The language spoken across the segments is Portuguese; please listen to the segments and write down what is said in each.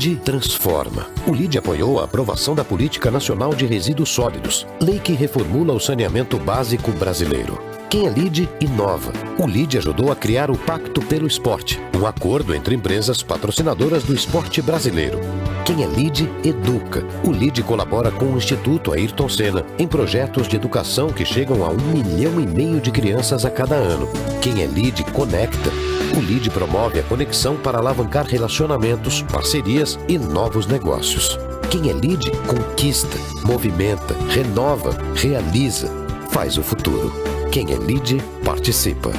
LEAD transforma. O LEAD apoiou a aprovação da Política Nacional de Resíduos Sólidos, lei que reformula o saneamento básico brasileiro. Quem é LEAD inova. O LEAD ajudou a criar o Pacto pelo Esporte, um acordo entre empresas patrocinadoras do esporte brasileiro. Quem é LEAD educa. O LEAD colabora com o Instituto Ayrton Senna em projetos de educação que chegam a 1,5 milhão de crianças a cada ano. Quem é LEAD conecta. O LEAD promove a conexão para alavancar relacionamentos, parcerias e novos negócios. Quem é LEAD conquista, movimenta, renova, realiza, faz o futuro. Quem é LEAD participa.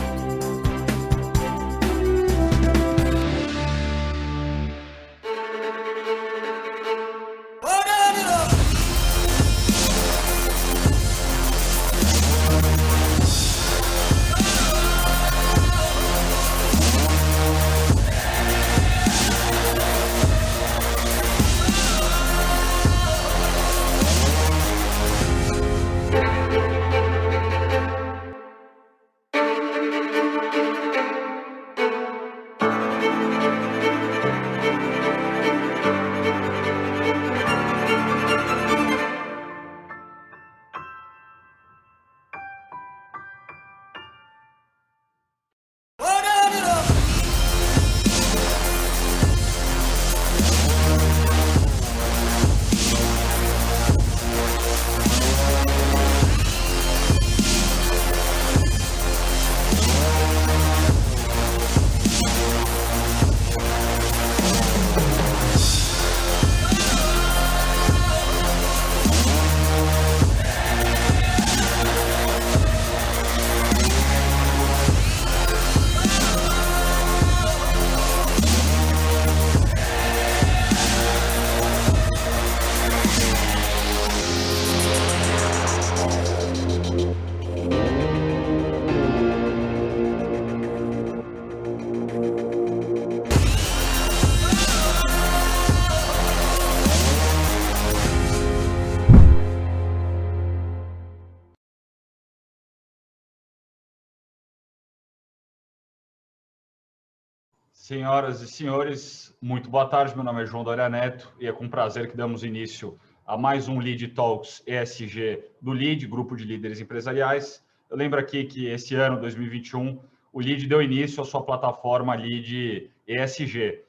Senhoras e senhores, muito boa tarde. Meu nome é João Doria Neto e é com prazer que damos início a mais um LEAD Talks ESG do LEAD, Grupo de Líderes Empresariais. Eu lembro aqui que esse ano, 2021, o LEAD deu início à sua plataforma LEAD ESG,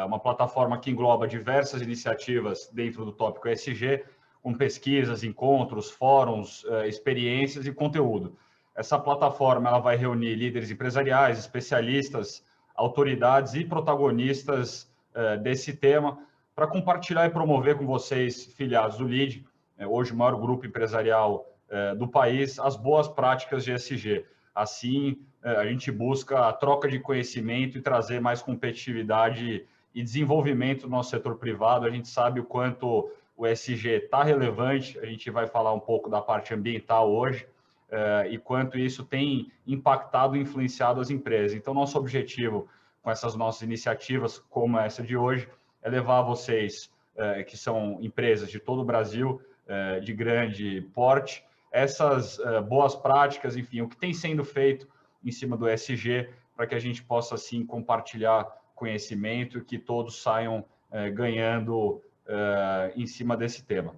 uma plataforma que engloba diversas iniciativas dentro do tópico ESG, com pesquisas, encontros, fóruns, experiências e conteúdo. Essa plataforma ela vai reunir líderes empresariais, especialistas, autoridades e protagonistas desse tema para compartilhar e promover com vocês, filiados do LEAD, hoje o maior grupo empresarial do país, as boas práticas de ESG. Assim, a gente busca a troca de conhecimento e trazer mais competitividade e desenvolvimento no nosso setor privado. A gente sabe o quanto o ESG está relevante, a gente vai falar um pouco da parte ambiental hoje, e quanto isso tem impactado e influenciado as empresas. Então, nosso objetivo com essas nossas iniciativas, como essa de hoje, é levar a vocês, que são empresas de todo o Brasil, de grande porte, essas boas práticas, enfim, o que tem sendo feito em cima do ESG, para que a gente possa, assim, compartilhar conhecimento e que todos saiam ganhando em cima desse tema.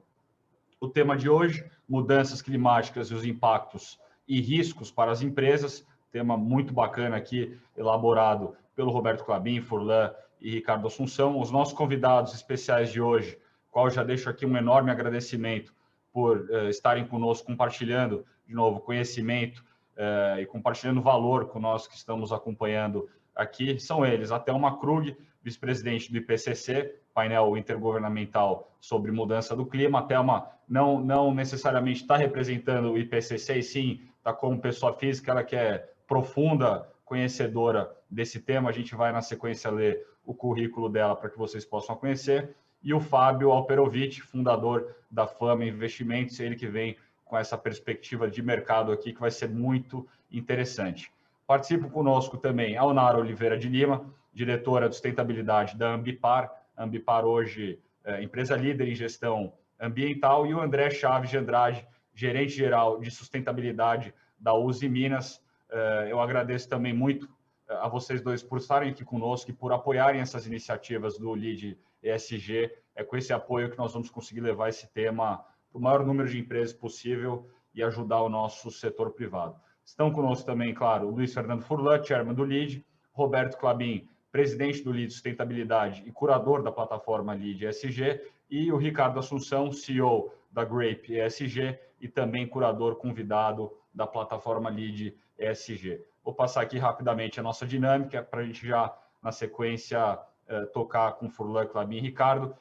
O tema de hoje, mudanças climáticas e os impactos e riscos para as empresas, tema muito bacana aqui, elaborado pelo Roberto Clabin, Furlan e Ricardo Assunção. Os nossos convidados especiais de hoje, qual já deixo aqui um enorme agradecimento por estarem conosco, compartilhando, de novo, conhecimento e compartilhando valor com nós que estamos acompanhando aqui. São eles, a Thelma Krug, vice-presidente do IPCC, painel intergovernamental sobre mudança do clima. A Thelma não necessariamente está representando o IPCC, e sim está como pessoa física, ela que é profunda conhecedora desse tema. A gente vai, na sequência, ler o currículo dela para que vocês possam conhecer. E o Fábio Alperovitch, fundador da Fama Investimentos, ele que vem com essa perspectiva de mercado aqui, que vai ser muito interessante. Participa conosco também a Onara Oliveira de Lima, diretora de sustentabilidade da Ambipar. A Ambipar hoje é empresa líder em gestão ambiental, e o André Chaves de Andrade, gerente-geral de sustentabilidade da Uzi Minas. Eu agradeço também muito a vocês dois por estarem aqui conosco e por apoiarem essas iniciativas do LEAD ESG. É com esse apoio que nós vamos conseguir levar esse tema para o maior número de empresas possível e ajudar o nosso setor privado. Estão conosco também, claro, o Luiz Fernando Furlan, chairman do LEAD, Roberto Klabin, presidente do LEAD Sustentabilidade e curador da plataforma LEAD ESG, e o Ricardo Assunção, CEO da Grape ESG e também curador convidado da plataforma LEAD ESG. Vou passar aqui rapidamente a nossa dinâmica para a gente já, na sequência, tocar com Furlan, Klabin e Ricardo.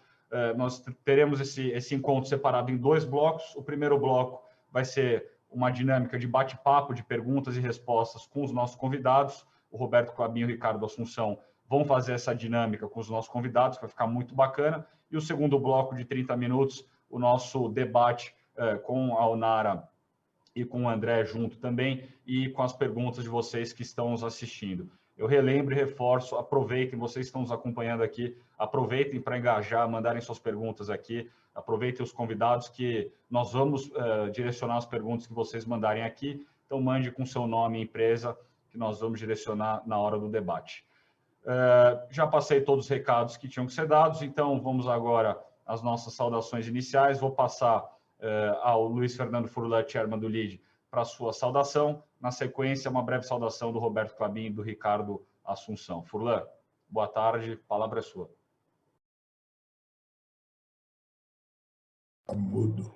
Nós teremos esse encontro separado em 2 blocos. O primeiro bloco vai ser uma dinâmica de bate-papo, de perguntas e respostas com os nossos convidados. O Roberto Klabin e o Ricardo Assunção vão fazer essa dinâmica com os nossos convidados, vai ficar muito bacana. E o segundo bloco de 30 minutos, o nosso debate com a Onara e com o André junto também, e com as perguntas de vocês que estão nos assistindo. Eu relembro e reforço, aproveitem, vocês que estão nos acompanhando aqui, aproveitem para engajar, mandarem suas perguntas aqui, aproveitem os convidados que nós vamos direcionar as perguntas que vocês mandarem aqui, então mande com seu nome e empresa, que nós vamos direcionar na hora do debate. Já passei todos os recados que tinham que ser dados, então vamos agora às nossas saudações iniciais. Vou passar ao Luiz Fernando Furlan, chairman do LEAD, para a sua saudação. Na sequência, uma breve saudação do Roberto Klabin e do Ricardo Assunção. Furlan, boa tarde, a palavra é sua. Tá mudo.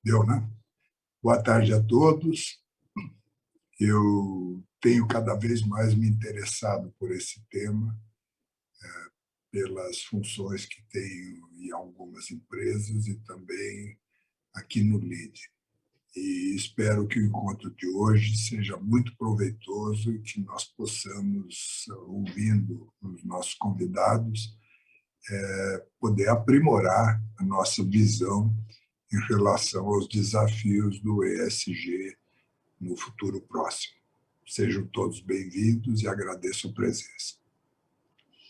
Deu, né? Boa tarde a todos. Eu tenho cada vez mais me interessado por esse tema, pelas funções que tenho em algumas empresas e também aqui no LEAD. E espero que o encontro de hoje seja muito proveitoso e que nós possamos, ouvindo os nossos convidados, poder aprimorar a nossa visão em relação aos desafios do ESG no futuro próximo. Sejam todos bem-vindos e agradeço a presença.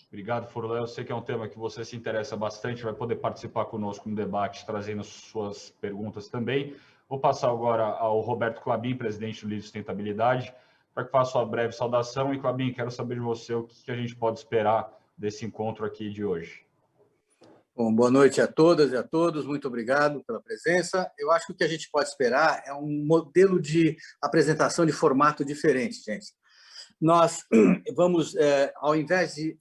Obrigado, Furlan. Eu sei que é um tema que você se interessa bastante, vai poder participar conosco no debate, trazendo suas perguntas também. Vou passar agora ao Roberto Klabin, presidente do LEAD Sustentabilidade, para que faça uma breve saudação. E, Klabin, quero saber de você o que a gente pode esperar desse encontro aqui de hoje. Bom, boa noite a todas e a todos, muito obrigado pela presença. Eu acho que o que a gente pode esperar é um modelo de apresentação de formato diferente, gente. Nós vamos, ao invés de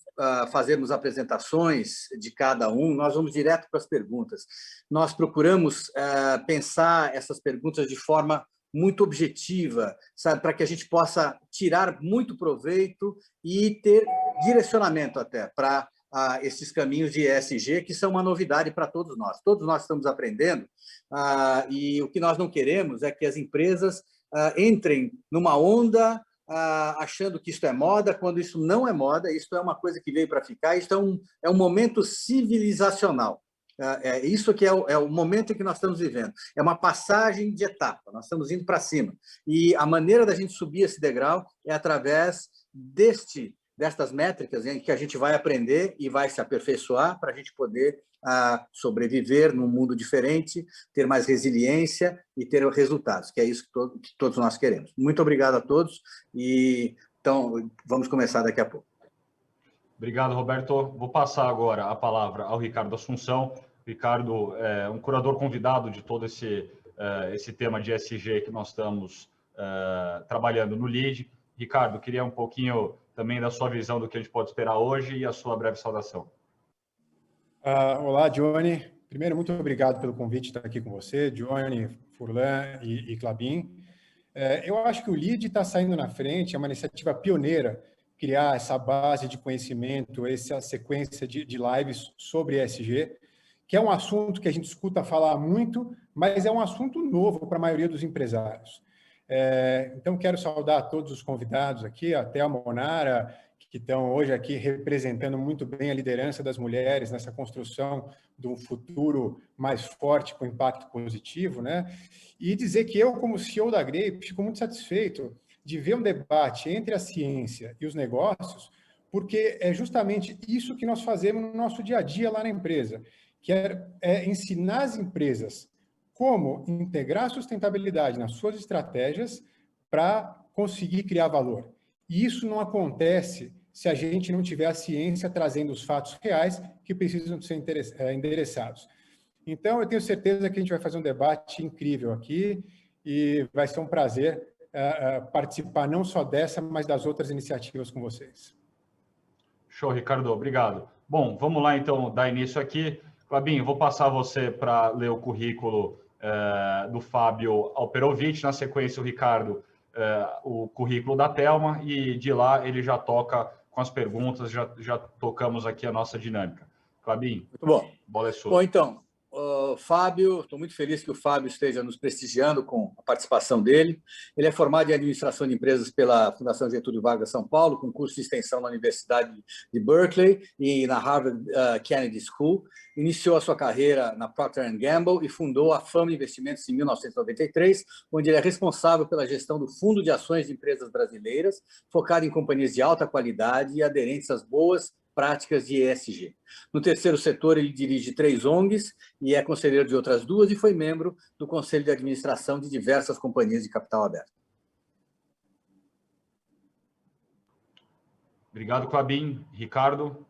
fazermos apresentações de cada um, nós vamos direto para as perguntas. Nós procuramos pensar essas perguntas de forma muito objetiva, sabe, para que a gente possa tirar muito proveito e ter direcionamento até para esses caminhos de ESG, que são uma novidade para todos nós. Todos nós estamos aprendendo, e o que nós não queremos é que as empresas entrem numa onda achando que isso é moda, quando isso não é moda, isso é uma coisa que veio para ficar, isso é um momento civilizacional. Isso que é o momento em que nós estamos vivendo. É uma passagem de etapa, nós estamos indo para cima. E a maneira da gente subir esse degrau é através destas métricas em que a gente vai aprender e vai se aperfeiçoar para a gente poder sobreviver num mundo diferente, ter mais resiliência e ter resultados, que é isso que todos nós queremos. Muito obrigado a todos e então vamos começar daqui a pouco. Obrigado, Roberto. Vou passar agora a palavra ao Ricardo Assunção. Ricardo é um curador convidado de todo esse tema de ESG que nós estamos trabalhando no LEAD. Ricardo, queria um pouquinho também da sua visão do que a gente pode esperar hoje e a sua breve saudação. Olá, Johnny. Primeiro, muito obrigado pelo convite de estar aqui com você, Johnny, Furlan e Klabin. Eu acho que o LEAD está saindo na frente, é uma iniciativa pioneira, criar essa base de conhecimento, essa sequência de lives sobre ESG, que é um assunto que a gente escuta falar muito, mas é um assunto novo para a maioria dos empresários. Então, quero saudar todos os convidados aqui, até a Onara, que estão hoje aqui representando muito bem a liderança das mulheres nessa construção de um futuro mais forte com impacto positivo, né? E dizer que eu, como CEO da Grape, fico muito satisfeito de ver um debate entre a ciência e os negócios, porque é justamente isso que nós fazemos no nosso dia a dia lá na empresa, que é ensinar as empresas como integrar a sustentabilidade nas suas estratégias para conseguir criar valor. E isso não acontece se a gente não tiver a ciência trazendo os fatos reais que precisam ser endereçados. Então, eu tenho certeza que a gente vai fazer um debate incrível aqui e vai ser um prazer participar não só dessa, mas das outras iniciativas com vocês. Show, Ricardo, obrigado. Bom, vamos lá então dar início aqui. Clabinho, vou passar você para ler o currículo do Fábio Alperovitch, na sequência o Ricardo, o currículo da Thelma, e de lá ele já toca com as perguntas, já tocamos aqui a nossa dinâmica. Clabinho, muito bom. Bola é sua. Bom, então, Fábio, estou muito feliz que o Fábio esteja nos prestigiando com a participação dele. Ele é formado em Administração de Empresas pela Fundação Getúlio Vargas São Paulo, com curso de extensão na Universidade de Berkeley e na Harvard Kennedy School. Iniciou a sua carreira na Procter & Gamble e fundou a Fama Investimentos em 1993, onde ele é responsável pela gestão do Fundo de Ações de Empresas Brasileiras, focado em companhias de alta qualidade e aderentes às boas práticas de ESG. No terceiro setor, ele dirige 3 ONGs e é conselheiro de outras 2 e foi membro do Conselho de Administração de diversas companhias de capital aberto. Obrigado, Clabin. Ricardo?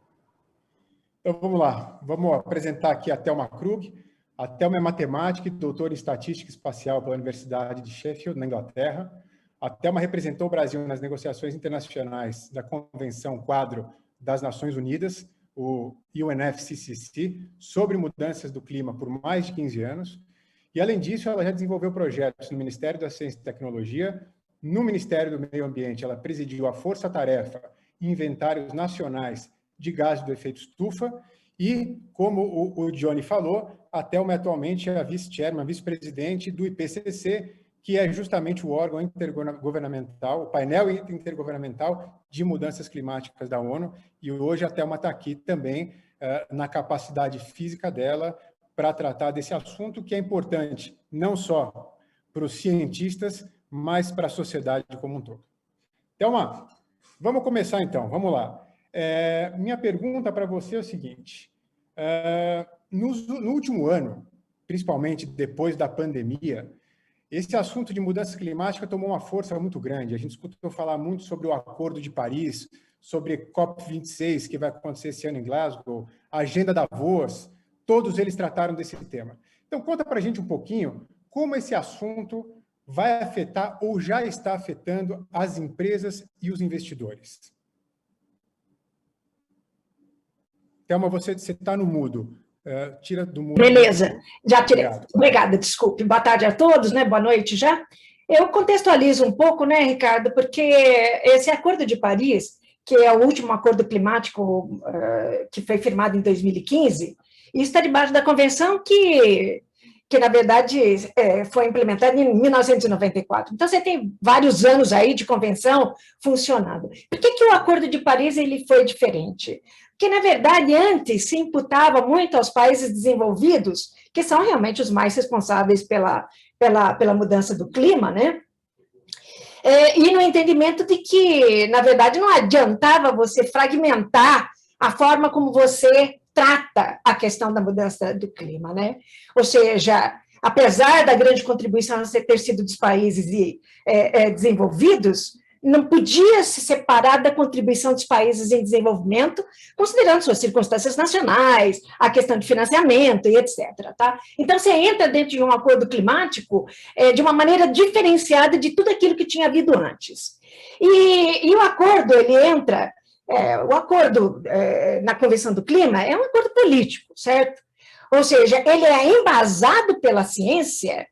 Então, vamos lá. Vamos apresentar aqui a Thelma Krug. A Thelma é matemática e doutora em estatística espacial pela Universidade de Sheffield, na Inglaterra. A Thelma representou o Brasil nas negociações internacionais da Convenção Quadro das Nações Unidas, o UNFCCC, sobre mudanças do clima por mais de 15 anos. E, além disso, ela já desenvolveu projetos no Ministério da Ciência e Tecnologia, no Ministério do Meio Ambiente, ela presidiu a Força-Tarefa e Inventários Nacionais de Gases do Efeito Estufa, e, como o Johnny falou, a Thelma atualmente é a vice-chairman, vice-presidente do IPCC, que é justamente o órgão intergovernamental, o painel intergovernamental de mudanças climáticas da ONU, e hoje a Thelma está aqui também na capacidade física dela para tratar desse assunto que é importante não só para os cientistas, mas para a sociedade como um todo. Thelma, vamos começar então, vamos lá. Minha pergunta para você é o seguinte, no último ano, principalmente depois da pandemia, esse assunto de mudança climática tomou uma força muito grande. A gente escutou falar muito sobre o Acordo de Paris, sobre COP26, que vai acontecer esse ano em Glasgow, a Agenda Davos, todos eles trataram desse tema. Então, conta para a gente um pouquinho como esse assunto vai afetar ou já está afetando as empresas e os investidores. Thelma, você está no mudo. Tira do mundo. Beleza, já tirei. Obrigada, desculpe. Boa tarde a todos, né? Boa noite já. Eu contextualizo um pouco, né, Ricardo, porque esse Acordo de Paris, que é o último acordo climático que foi firmado em 2015, isso está debaixo da convenção que na verdade, foi implementada em 1994. Então, você tem vários anos aí de convenção funcionando. Por que o Acordo de Paris ele foi diferente? Porque, na verdade, antes se imputava muito aos países desenvolvidos, que são realmente os mais responsáveis pela mudança do clima, né? E no entendimento de que, na verdade, não adiantava você fragmentar a forma como você trata a questão da mudança do clima, né? Ou seja, apesar da grande contribuição ter sido dos países desenvolvidos, não podia se separar da contribuição dos países em desenvolvimento, considerando suas circunstâncias nacionais, a questão de financiamento e etc. Tá? Então, você entra dentro de um acordo climático de uma maneira diferenciada de tudo aquilo que tinha havido antes. E o acordo, ele entra... o acordo na Convenção do Clima é um acordo político, certo? Ou seja, ele é embasado pela ciência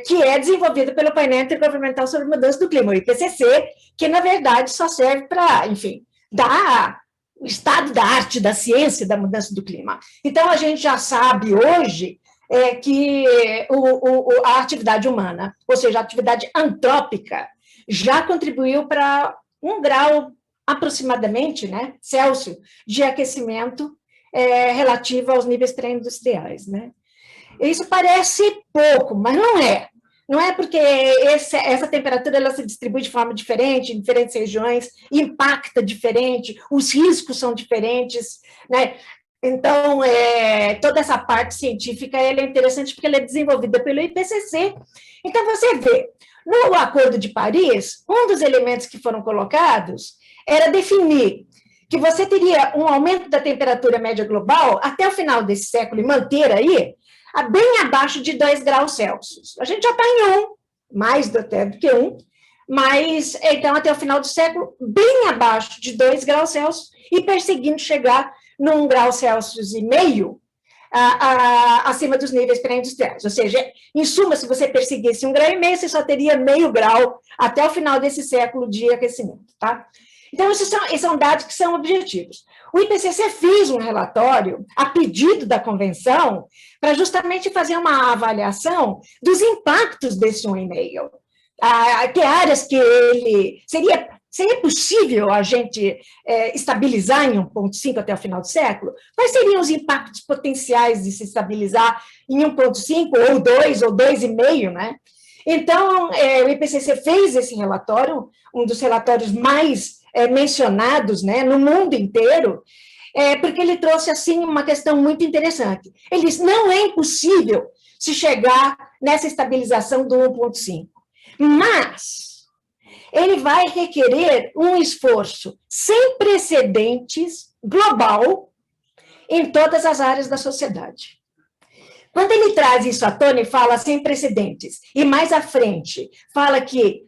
que é desenvolvido pelo painel intergovernamental sobre mudança do clima, o IPCC, que, na verdade, só serve para, enfim, dar o estado da arte, da ciência da mudança do clima. Então, a gente já sabe hoje que a atividade humana, ou seja, a atividade antrópica, já contribuiu para 1 grau aproximadamente, né, Celsius, de aquecimento relativo aos níveis pré-industriais, né? Isso parece pouco, mas não é. Não é porque essa temperatura ela se distribui de forma diferente em diferentes regiões, impacta diferente, os riscos são diferentes, né? Então, toda essa parte científica ela é interessante porque ela é desenvolvida pelo IPCC. Então, você vê, no Acordo de Paris, um dos elementos que foram colocados era definir que você teria um aumento da temperatura média global até o final desse século e manter aí bem abaixo de 2 graus Celsius. A gente já está em 1, mais até do que 1, mas, então, até o final do século, bem abaixo de 2 graus Celsius e perseguindo chegar num grau Celsius e meio acima dos níveis pré-industriais. Ou seja, em suma, se você perseguisse 1,5 graus, você só teria meio grau até o final desse século de aquecimento, tá? Então, esses são dados que são objetivos. O IPCC fez um relatório, a pedido da convenção, para justamente fazer uma avaliação dos impactos desse 1,5. Que áreas que ele... Seria possível a gente estabilizar em 1,5 até o final do século? Quais seriam os impactos potenciais de se estabilizar em 1,5, ou 2, ou 2,5, né? Então, o IPCC fez esse relatório, um dos relatórios mais mencionados, né, no mundo inteiro, porque ele trouxe, assim, uma questão muito interessante. Ele disse, não é impossível se chegar nessa estabilização do 1,5, mas ele vai requerer um esforço sem precedentes, global, em todas as áreas da sociedade. Quando ele traz isso à tona e fala sem precedentes, e mais à frente, fala que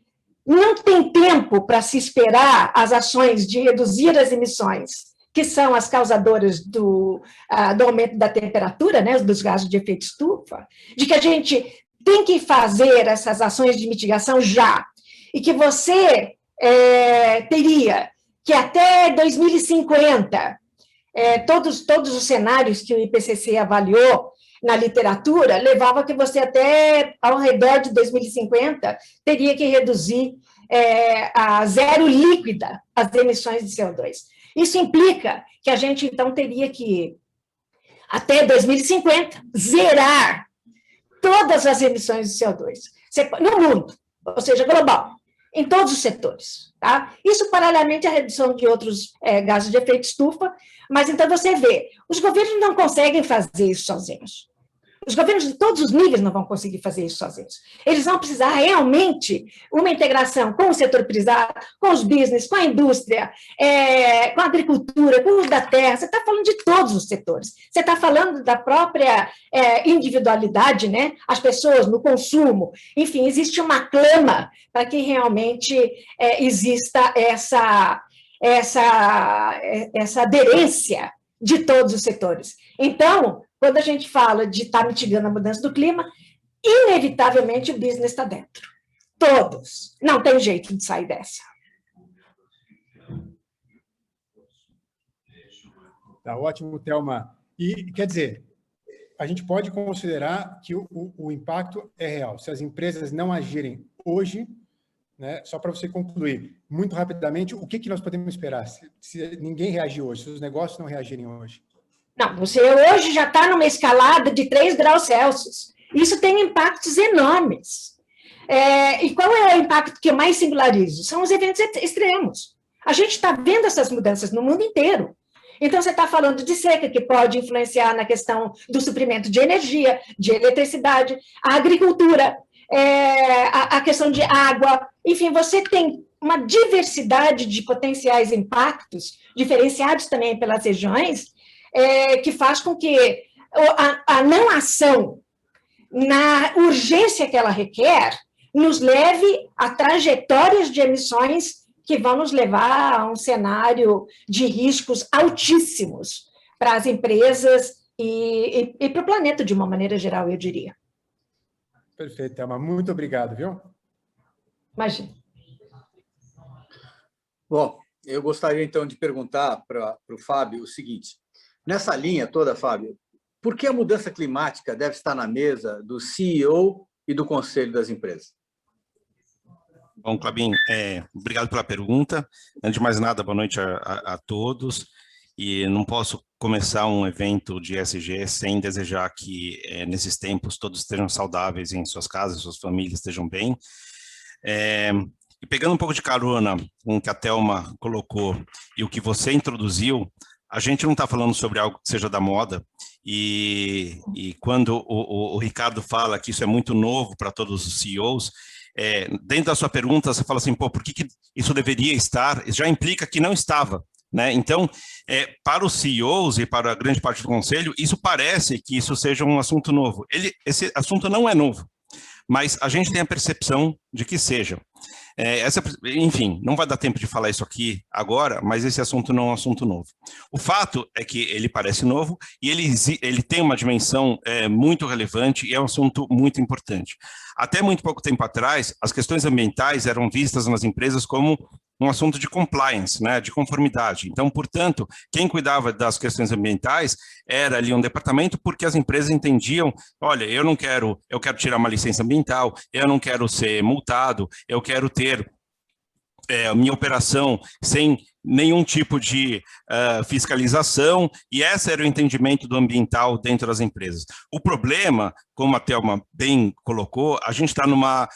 não tem tempo para se esperar as ações de reduzir as emissões, que são as causadoras do aumento da temperatura, né, dos gases de efeito estufa, de que a gente tem que fazer essas ações de mitigação já, e que você teria que até 2050, todos os cenários que o IPCC avaliou na literatura, levava que você até ao redor de 2050 teria que reduzir a zero líquida as emissões de CO2. Isso implica que a gente, então, teria que, até 2050, zerar todas as emissões de CO2 no mundo, ou seja, global, em todos os setores. Tá? Isso paralelamente à redução de outros gases de efeito estufa, mas então você vê, os governos não conseguem fazer isso sozinhos. Os governos de todos os níveis não vão conseguir fazer isso sozinhos. Eles vão precisar realmente uma integração com o setor privado, com os business, com a indústria, com a agricultura, com o uso da terra. Você está falando de todos os setores. Você está falando da própria individualidade, né? As pessoas no consumo. Enfim, existe uma clama para que realmente exista essa aderência de todos os setores. Então, quando a gente fala de estar mitigando a mudança do clima, inevitavelmente o business está dentro. Todos. Não tem jeito de sair dessa. Tá ótimo, Thelma. E, quer dizer, a gente pode considerar que o impacto é real. Se as empresas não agirem hoje, né, só para você concluir, muito rapidamente, o que nós podemos esperar? Se ninguém reagir hoje, se os negócios não reagirem hoje? Não, você hoje já está numa escalada de 3 graus Celsius. Isso tem impactos enormes. E qual é o impacto que eu mais singularizo? São os eventos extremos. A gente está vendo essas mudanças no mundo inteiro. Então, você está falando de seca, que pode influenciar na questão do suprimento de energia, de eletricidade, a agricultura, a questão de água. Enfim, você tem uma diversidade de potenciais impactos, diferenciados também pelas regiões, que faz com que a não ação, na urgência que ela requer, nos leve a trajetórias de emissões que vão nos levar a um cenário de riscos altíssimos para as empresas e para o planeta de uma maneira geral, eu diria. Perfeito, Thelma. Muito obrigado, viu? Imagina. Bom, eu gostaria, então, de perguntar para o Fábio o seguinte. Nessa linha toda, Fábio, por que a mudança climática deve estar na mesa do CEO e do Conselho das Empresas? Bom, Clabin, obrigado pela pergunta. Antes de mais nada, boa noite a todos. E não posso começar um evento de ESG sem desejar que, nesses tempos, todos estejam saudáveis em suas casas, suas famílias estejam bem. E pegando um pouco de carona com o que a Thelma colocou e o que você introduziu, a gente não está falando sobre algo que seja da moda, e quando o Ricardo fala que isso é muito novo para todos os CEOs, dentro da sua pergunta, você fala assim, pô, por que isso deveria estar? Já implica que não estava. Né? Então, para os CEOs e para a grande parte do conselho, isso parece que isso seja um assunto novo. Esse assunto não é novo, mas a gente tem a percepção de que seja. Enfim, não vai dar tempo de falar isso aqui agora, mas esse assunto não é um assunto novo. O fato é que ele parece novo e ele tem uma dimensão muito relevante e é um assunto muito importante. Até muito pouco tempo atrás, as questões ambientais eram vistas nas empresas como um assunto de compliance, né, de conformidade. Então, portanto, quem cuidava das questões ambientais era ali um departamento, porque as empresas entendiam, olha, eu quero tirar uma licença ambiental, eu não quero ser multado, eu quero ter a minha operação sem nenhum tipo de fiscalização, e esse era o entendimento do ambiental dentro das empresas. O problema, como a Thelma bem colocou, a gente está numa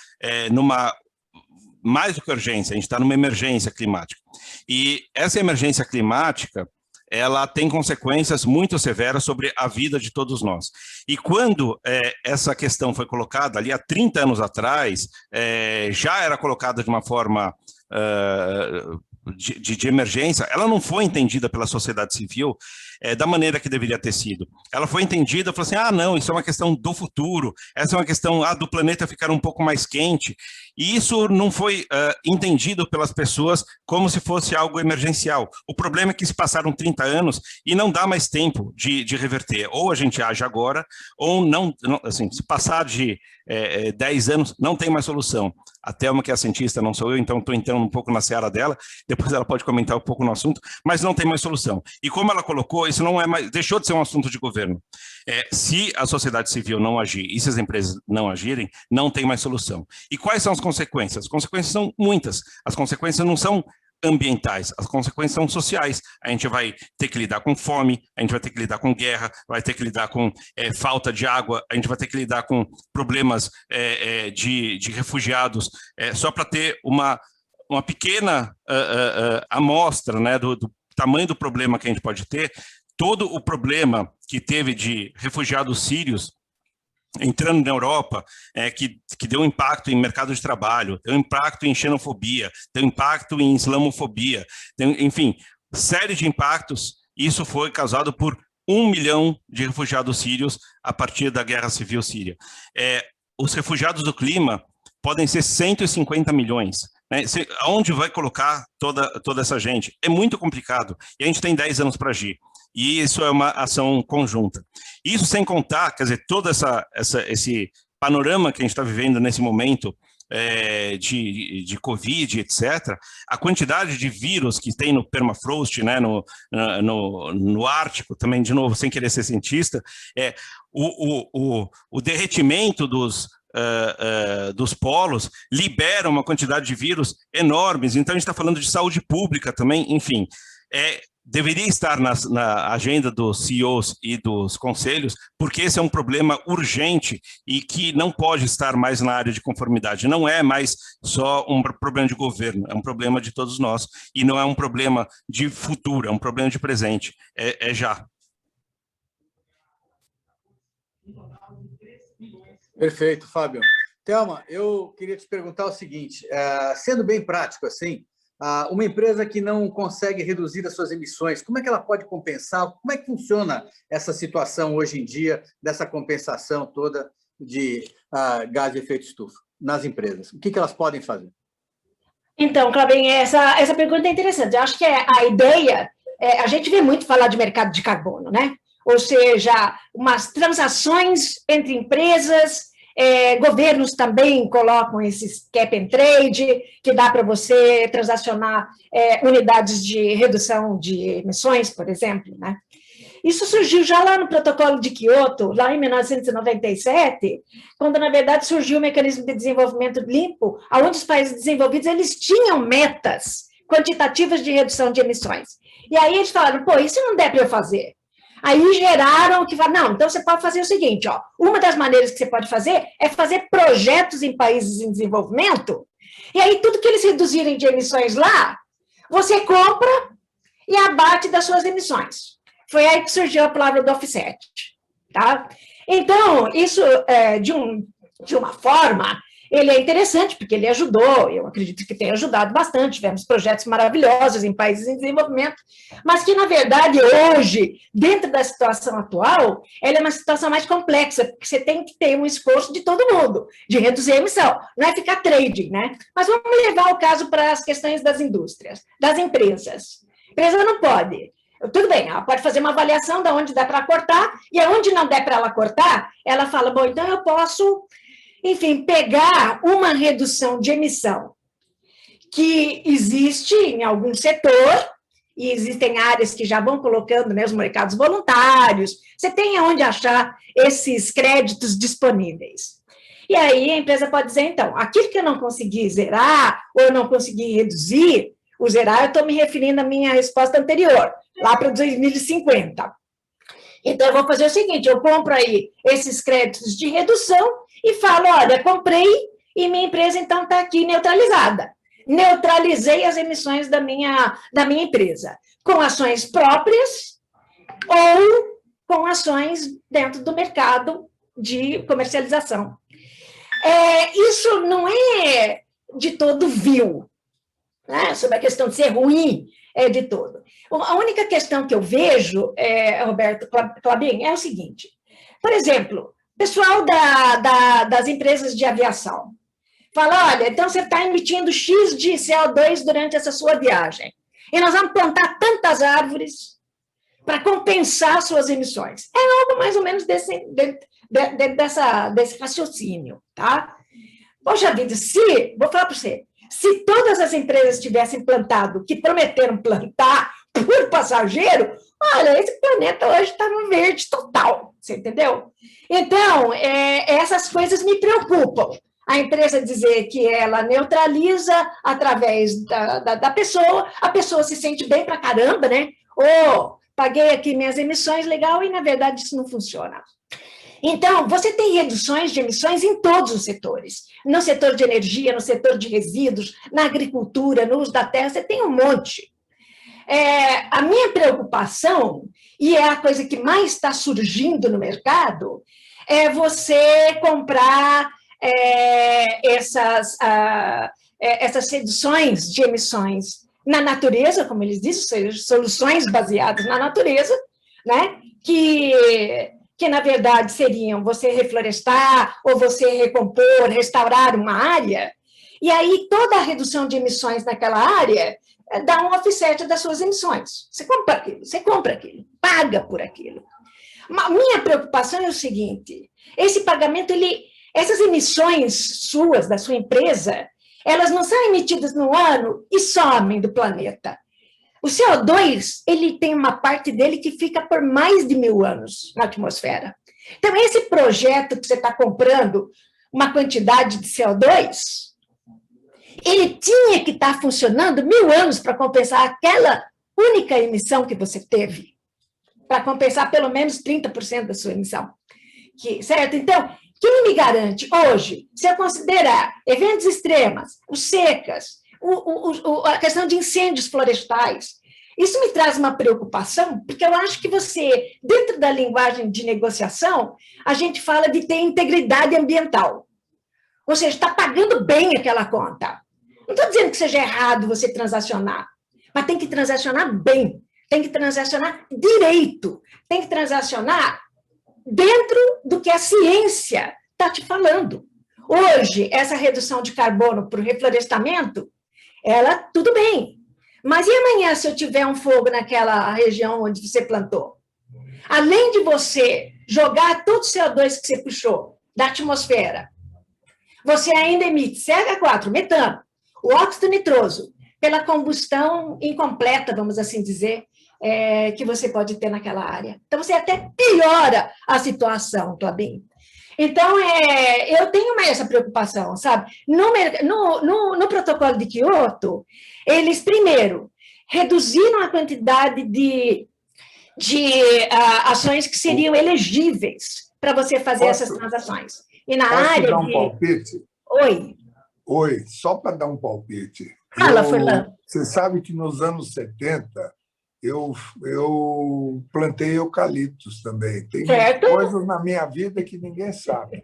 mais do que urgência, a gente está numa emergência climática. E essa emergência climática, ela tem consequências muito severas sobre a vida de todos nós. E quando essa questão foi colocada ali há 30 anos atrás, já era colocada de uma forma de emergência, ela não foi entendida pela sociedade civil da maneira que deveria ter sido. Ela foi entendida, falou assim, não, isso é uma questão do futuro, essa é uma questão do planeta ficar um pouco mais quente, e isso não foi entendido pelas pessoas como se fosse algo emergencial. O problema é que se passaram 30 anos e não dá mais tempo de reverter. Ou a gente age agora, ou não assim, se passar de 10 anos, não tem mais solução. A Thelma, que é a cientista, não sou eu, então estou entrando um pouco na seara dela, depois ela pode comentar um pouco no assunto, mas não tem mais solução. E como ela colocou, isso não é mais, deixou de ser um assunto de governo. Se a sociedade civil não agir e se as empresas não agirem, não tem mais solução. E quais são as consequências? As consequências são muitas. As consequências não são ambientais, as consequências são sociais. A gente vai ter que lidar com fome, a gente vai ter que lidar com guerra, vai ter que lidar com falta de água, a gente vai ter que lidar com problemas de refugiados, só para ter uma pequena amostra, né, do tamanho do problema que a gente pode ter. Todo o problema que teve de refugiados sírios entrando na Europa, que deu impacto em mercado de trabalho, deu impacto em xenofobia, deu impacto em islamofobia, enfim, série de impactos. Isso foi causado por 1 milhão de refugiados sírios a partir da guerra civil síria. Os refugiados do clima podem ser 150 milhões. Né? Aonde vai colocar toda essa gente? É muito complicado, e a gente tem 10 anos para agir. E isso é uma ação conjunta. Isso sem contar, quer dizer, todo esse panorama que a gente está vivendo nesse momento de Covid, etc., a quantidade de vírus que tem no permafrost, né, no Ártico, também, de novo, sem querer ser cientista, o derretimento dos polos libera uma quantidade de vírus enormes. Então, a gente está falando de saúde pública também, enfim. Deveria estar na agenda dos CEOs e dos conselhos, porque esse é um problema urgente e que não pode estar mais na área de conformidade. Não é mais só um problema de governo, é um problema de todos nós, e não é um problema de futuro, é um problema de presente, é já. Perfeito, Fábio. Thelma, eu queria te perguntar o seguinte, sendo bem prático assim, uma empresa que não consegue reduzir as suas emissões, como é que ela pode compensar? Como é que funciona essa situação hoje em dia, dessa compensação toda de gás de efeito estufa nas empresas? O que elas podem fazer? Então, Clabin, essa pergunta é interessante. Eu acho que a ideia, a gente vê muito falar de mercado de carbono, né? Ou seja, umas transações entre empresas. Governos também colocam esses cap and trade, que dá para você transacionar unidades de redução de emissões, por exemplo, né? Isso surgiu já lá no protocolo de Kyoto, lá em 1997, quando, na verdade, surgiu o mecanismo de desenvolvimento limpo, onde os países desenvolvidos eles tinham metas quantitativas de redução de emissões. E aí eles falaram, pô, isso não der para eu fazer. Aí geraram que falaram, não, então você pode fazer o seguinte, ó, uma das maneiras que você pode fazer é fazer projetos em países em desenvolvimento, e aí tudo que eles reduzirem de emissões lá, você compra e abate das suas emissões. Foi aí que surgiu a palavra do offset, tá? Então, isso, de uma forma, ele é interessante, porque ele ajudou, eu acredito que tem ajudado bastante, tivemos projetos maravilhosos em países em desenvolvimento, mas que, na verdade, hoje, dentro da situação atual, ela é uma situação mais complexa, porque você tem que ter um esforço de todo mundo, de reduzir a emissão, não é ficar trading, né? Mas vamos levar o caso para as questões das indústrias, das empresas. A empresa não pode. Tudo bem, ela pode fazer uma avaliação de onde dá para cortar, e aonde não der para ela cortar, ela fala, bom, então eu posso, enfim, pegar uma redução de emissão que existe em algum setor, e existem áreas que já vão colocando, né, os mercados voluntários, você tem onde achar esses créditos disponíveis. E aí a empresa pode dizer, então, aquilo que eu não consegui zerar, ou eu não consegui reduzir, o zerar eu estou me referindo à minha resposta anterior, lá para 2050. Então, eu vou fazer o seguinte, eu compro aí esses créditos de redução e falo, olha, comprei e minha empresa, então, está aqui neutralizada. Neutralizei as emissões da minha empresa, com ações próprias ou com ações dentro do mercado de comercialização. Isso não é de todo vil, né? Sobre a questão de ser ruim, de todo. A única questão que eu vejo, Roberto Clabin, é o seguinte, por exemplo, pessoal das empresas de aviação, fala, olha, então você está emitindo X de CO2 durante essa sua viagem, e nós vamos plantar tantas árvores para compensar suas emissões. É algo mais ou menos desse raciocínio, tá? Poxa vida, vou falar para você, se todas as empresas tivessem plantado o que prometeram plantar por passageiro, olha, esse planeta hoje está no verde total, você entendeu? Então, essas coisas me preocupam. A empresa dizer que ela neutraliza através da pessoa, a pessoa se sente bem pra caramba, né? Paguei aqui minhas emissões, legal, e na verdade isso não funciona. Então, você tem reduções de emissões em todos os setores. No setor de energia, no setor de resíduos, na agricultura, no uso da terra, você tem um monte. A minha preocupação, e é a coisa que mais está surgindo no mercado, é você comprar essas reduções de emissões na natureza, como eles dizem, soluções baseadas na natureza, né? Que na verdade seriam você reflorestar, ou você recompor, restaurar uma área, e aí toda a redução de emissões naquela área dá um offset das suas emissões. Você compra aquilo, paga por aquilo. A minha preocupação é o seguinte, esse pagamento, essas emissões suas, da sua empresa, elas não são emitidas no ano e somem do planeta. O CO2, ele tem uma parte dele que fica por mais de 1000 anos na atmosfera. Então, esse projeto que você está comprando, uma quantidade de CO2, ele tinha que estar funcionando 1000 anos para compensar aquela única emissão que você teve, para compensar pelo menos 30% da sua emissão. Certo? Então, quem me garante hoje, se eu considerar eventos extremos, os secas, a questão de incêndios florestais, isso me traz uma preocupação, porque eu acho que você, dentro da linguagem de negociação, a gente fala de ter integridade ambiental. Ou seja, está pagando bem aquela conta. Não estou dizendo que seja errado você transacionar, mas tem que transacionar bem, tem que transacionar direito, tem que transacionar dentro do que a ciência está te falando. Hoje, essa redução de carbono para o reflorestamento, tudo bem. Mas e amanhã, se eu tiver um fogo naquela região onde você plantou? Além de você jogar todo o CO2 que você puxou da atmosfera, você ainda emite CH4, metano, o óxido nitroso, pela combustão incompleta, vamos assim dizer, que você pode ter naquela área. Então, você até piora a situação, Clabin. Então, eu tenho essa preocupação, sabe? No protocolo de Kyoto, eles, primeiro, reduziram a quantidade de ações que seriam elegíveis para você fazer essas transações. E na área dar um palpite? Oi, só para dar um palpite. Fala, Furlan. Você sabe que nos anos 70, eu plantei eucaliptos também. Tem coisas na minha vida que ninguém sabe.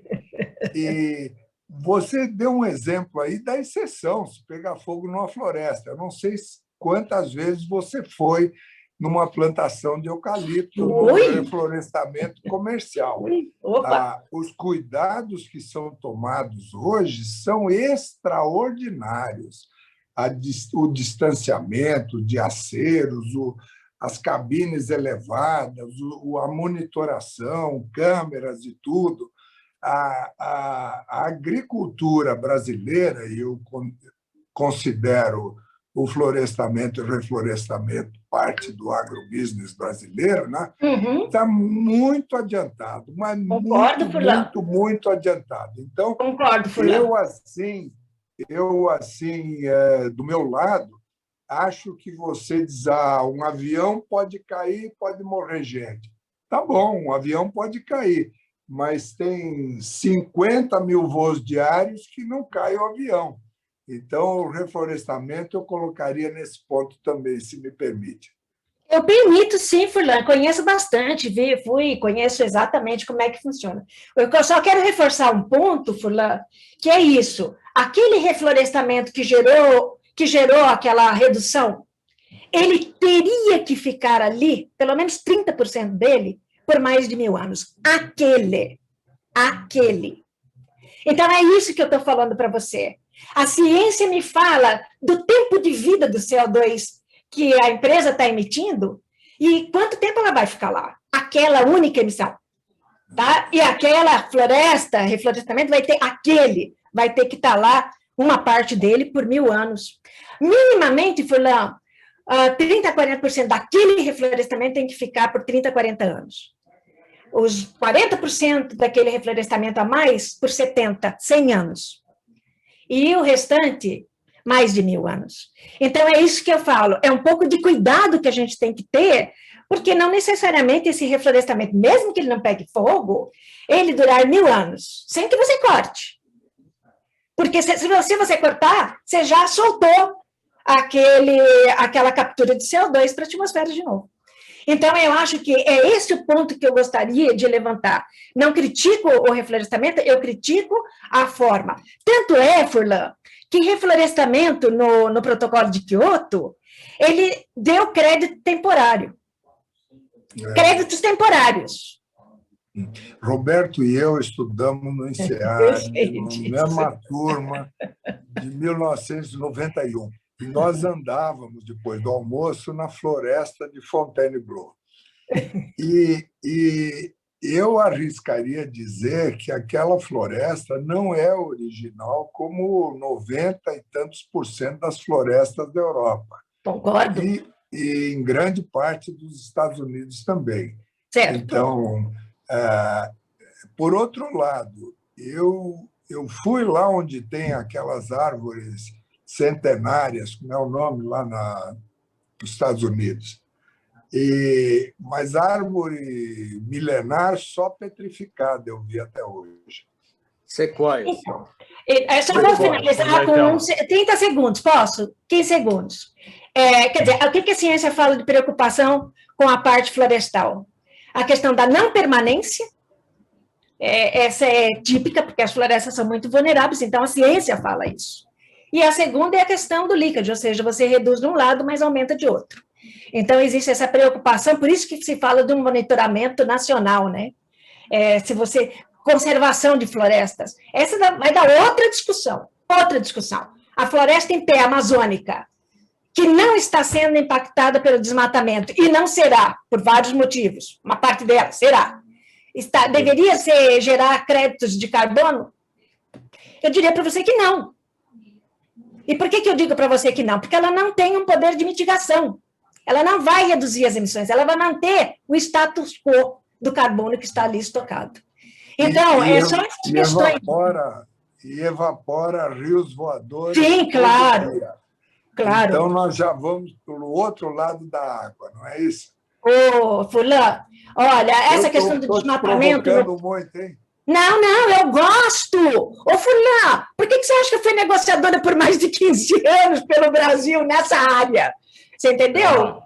E Você deu um exemplo aí da exceção, se pegar fogo numa floresta. Eu não sei quantas vezes você foi numa plantação de eucalipto, no reflorestamento comercial. Os cuidados que são tomados hoje são extraordinários. O distanciamento de aceros, as cabines elevadas, a monitoração, câmeras e tudo. A agricultura brasileira, e eu considero o florestamento e o reflorestamento parte do agrobusiness brasileiro, né? Está muito adiantado, mas muito adiantado. Então, concordo, eu assim, do meu lado, acho que você diz, um avião pode cair, pode morrer gente. Tá bom, um avião pode cair, mas tem 50 mil voos diários que não cai o avião. Então, o reflorestamento eu colocaria nesse ponto também, se me permite. Eu permito, sim, Furlan, conheço bastante, conheço exatamente como é que funciona. Eu só quero reforçar um ponto, Furlan, que é isso, aquele reflorestamento que gerou aquela redução, ele teria que ficar ali, pelo menos 30% dele, por mais de 1000 anos. Aquele. Então, é isso que eu estou falando para você. A ciência me fala do tempo de vida do CO2 que a empresa está emitindo e quanto tempo ela vai ficar lá. Aquela única emissão. Tá? E aquela reflorestamento vai ter que estar lá, uma parte dele, por 1000 anos. Minimamente, Furlan, 30% a 40% daquele reflorestamento tem que ficar por 30 a 40 anos. Os 40% daquele reflorestamento a mais, por 70, 100 anos. E o restante, mais de 1000 anos. Então, é isso que eu falo, é um pouco de cuidado que a gente tem que ter, porque não necessariamente esse reflorestamento, mesmo que ele não pegue fogo, ele durar 1000 anos, sem que você corte. Porque se você cortar, você já soltou aquela captura de CO2 para a atmosfera de novo. Então, eu acho que é esse o ponto que eu gostaria de levantar. Não critico o reflorestamento, eu critico a forma. Tanto é, Furlan, que reflorestamento no protocolo de Kyoto, ele deu crédito temporário. Créditos temporários. Roberto e eu estudamos no INSEAD, na mesma turma, de 1991. E nós andávamos, depois do almoço, na floresta de Fontainebleau. E eu arriscaria dizer que aquela floresta não é original como 90 e tantos % das florestas da Europa. Concordo. E em grande parte dos Estados Unidos também. Certo. Então, por outro lado, eu fui lá onde tem aquelas árvores centenárias, como é o nome lá nos Estados Unidos. Mas árvore milenar só petrificada eu vi até hoje. Sequoia. Então, só vou finalizar com 30 segundos, posso? 15 segundos. Quer dizer, o que a ciência fala de preocupação com a parte florestal? A questão da não permanência, essa é típica, porque as florestas são muito vulneráveis, então a ciência fala isso. E a segunda é a questão do líquido, ou seja, você reduz de um lado, mas aumenta de outro. Então, existe essa preocupação, por isso que se fala de um monitoramento nacional, né? Conservação de florestas. Essa vai dar outra discussão. A floresta em pé amazônica, que não está sendo impactada pelo desmatamento, e não será, por vários motivos, uma parte dela será, deveria gerar créditos de carbono? Eu diria para você que não. E por que eu digo para você que não? Porque ela não tem um poder de mitigação. Ela não vai reduzir as emissões, ela vai manter o status quo do carbono que está ali estocado. Então, só essas questões. Evapora rios voadores. Sim, claro. Claro. Então, nós já vamos para o outro lado da água, não é isso? Furlan, olha, essa questão do desmatamento. Muito, hein? Não, eu gosto. Furlan, por que você acha que eu fui negociadora por mais de 15 anos pelo Brasil nessa área? Você entendeu?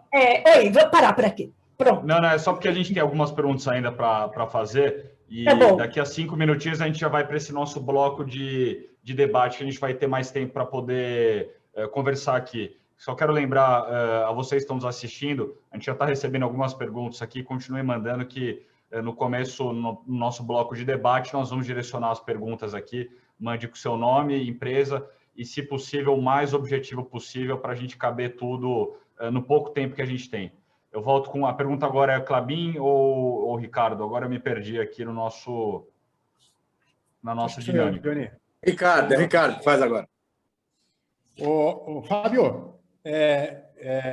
Vou parar por aqui. Pronto. Não, é só porque a gente tem algumas perguntas ainda para fazer, E bom. daqui a 5 minutinhos a gente já vai para esse nosso bloco de debate, que a gente vai ter mais tempo para poder conversar aqui. Só quero lembrar a vocês que estão nos assistindo, a gente já está recebendo algumas perguntas aqui, continue mandando que no começo, no nosso bloco de debate, nós vamos direcionar as perguntas aqui, mande com o seu nome, empresa, e se possível, o mais objetivo possível para a gente caber tudo no pouco tempo que a gente tem. Eu volto com a pergunta agora, é Klabin ou Ricardo? Agora eu me perdi aqui na nossa dinâmica. Ricardo, faz agora. Fábio,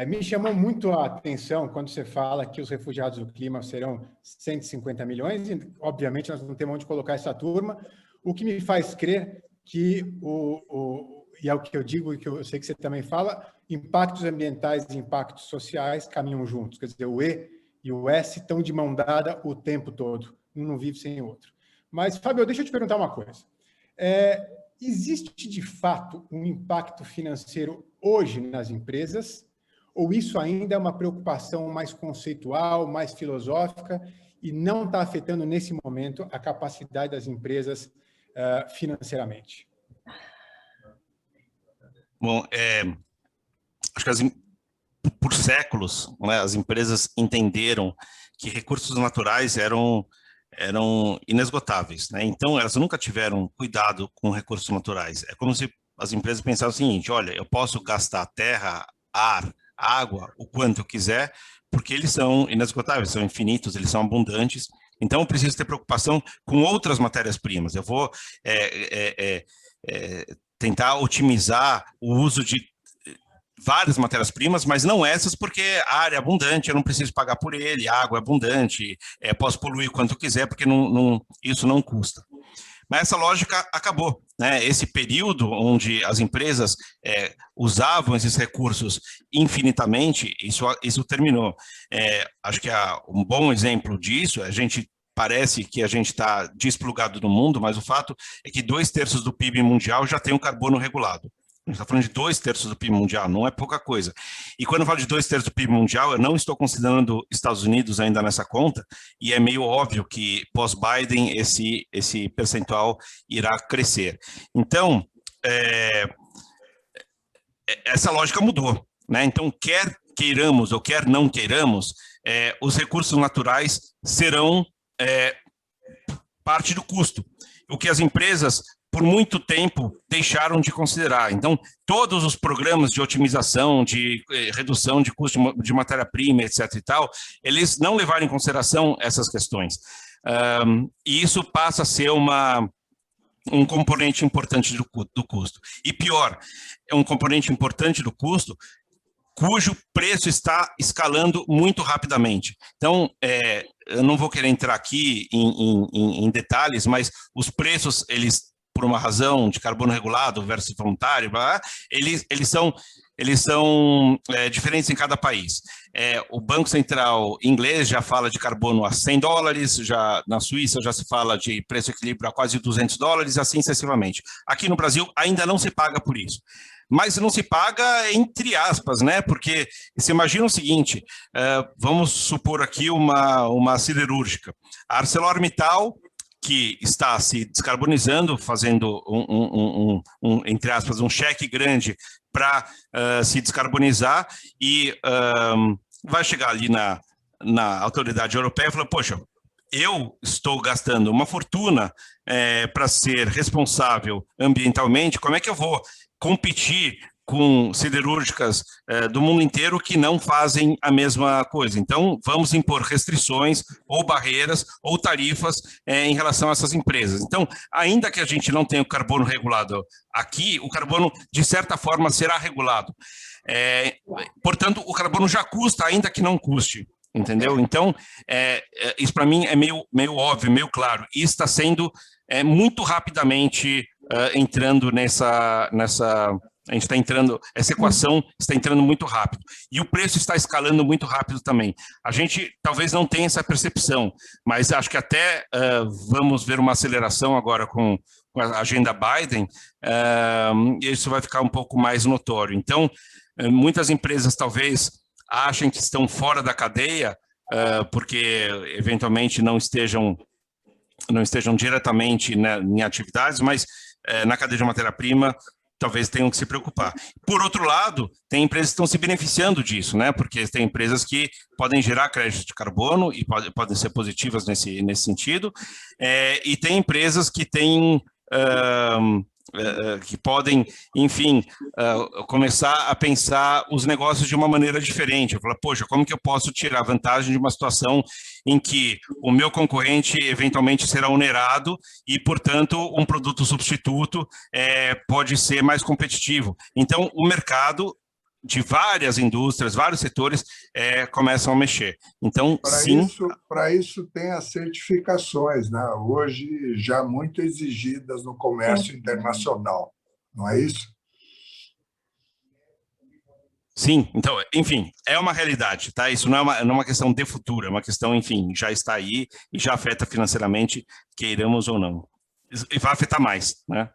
me chamou muito a atenção quando você fala que os refugiados do clima serão 150 milhões, e obviamente nós não temos onde colocar essa turma, o que me faz crer que, e é o que eu digo e que eu sei que você também fala, impactos ambientais e impactos sociais caminham juntos, quer dizer, o E e o S estão de mão dada o tempo todo, um não vive sem o outro. Mas, Fábio, deixa eu te perguntar uma coisa. Existe, de fato, um impacto financeiro hoje nas empresas, ou isso ainda é uma preocupação mais conceitual, mais filosófica, e não está afetando, nesse momento, a capacidade das empresas financeiramente? Bom, acho que por séculos, né, as empresas entenderam que recursos naturais eram inesgotáveis, né? Então, elas nunca tiveram cuidado com recursos naturais. É como se as empresas pensavam o seguinte: olha, eu posso gastar terra, ar, água, o quanto eu quiser, porque eles são inesgotáveis, são infinitos, eles são abundantes. Então, eu preciso ter preocupação com outras matérias-primas. Eu vou tentar otimizar o uso de várias matérias-primas, mas não essas, porque a área é abundante, eu não preciso pagar por ele, a água é abundante, posso poluir quanto quiser, porque isso não custa. Mas essa lógica acabou, né? Esse período onde as empresas usavam esses recursos infinitamente, isso terminou. Acho que um bom exemplo disso, parece que a gente está desplugado do mundo, mas o fato é que 2/3 do PIB mundial já tem um carbono regulado. A gente está falando de 2/3 do PIB mundial, não é pouca coisa. E quando eu falo de 2/3 do PIB mundial, eu não estou considerando Estados Unidos ainda nessa conta, e é meio óbvio que pós-Biden esse percentual irá crescer. Então, essa lógica mudou, né? Então, quer queiramos ou quer não queiramos, os recursos naturais serão parte do custo, o que as empresas por muito tempo deixaram de considerar. Então, todos os programas de otimização, de redução de custo de matéria-prima, etc. e tal, eles não levaram em consideração essas questões. E isso passa a ser um componente importante do custo. E pior, é um componente importante do custo cujo preço está escalando muito rapidamente. Então, eu não vou querer entrar aqui em detalhes, mas os preços, eles, por uma razão de carbono regulado versus voluntário, eles são diferentes em cada país. O Banco Central inglês já fala de carbono a $100, já na Suíça já se fala de preço equilíbrio a quase $200, assim sucessivamente. Aqui no Brasil ainda não se paga por isso. Mas não se paga entre aspas, né? Porque você imagina o seguinte, vamos supor aqui uma siderúrgica. A ArcelorMittal, que está se descarbonizando, fazendo entre aspas, um cheque grande para se descarbonizar, e vai chegar ali na autoridade europeia e falar: poxa, eu estou gastando uma fortuna para ser responsável ambientalmente, como é que eu vou competir com siderúrgicas do mundo inteiro que não fazem a mesma coisa? Então, vamos impor restrições ou barreiras ou tarifas em relação a essas empresas. Então, ainda que a gente não tenha o carbono regulado aqui, o carbono, de certa forma, será regulado. Portanto, o carbono já custa, ainda que não custe. Entendeu? Então, isso para mim é meio óbvio, meio claro. E está sendo muito rapidamente entrando nessa a gente está entrando, essa equação está entrando muito rápido. E o preço está escalando muito rápido também. A gente talvez não tenha essa percepção, mas acho que até vamos ver uma aceleração agora com a agenda Biden, e isso vai ficar um pouco mais notório. Então, muitas empresas talvez achem que estão fora da cadeia, porque eventualmente não estejam não estejam diretamente, né, em atividades, mas na cadeia de matéria-prima talvez tenham que se preocupar. Por outro lado, tem empresas que estão se beneficiando disso, né? Porque tem empresas que podem gerar crédito de carbono e podem ser positivas nesse sentido, e tem empresas que têm... que podem, enfim, começar a pensar os negócios de uma maneira diferente. Eu falo, poxa, como que eu posso tirar vantagem de uma situação em que o meu concorrente eventualmente será onerado e, portanto, um produto substituto pode ser mais competitivo. Então, o mercado de várias indústrias, vários setores começam a mexer. Então, sim... Para isso tem as certificações, né? Hoje já muito exigidas no comércio internacional, não é isso? Sim, então, enfim, é uma realidade, tá? Isso não é uma questão de futuro, é uma questão, enfim, já está aí e já afeta financeiramente, queiramos ou não. E vai afetar mais, né?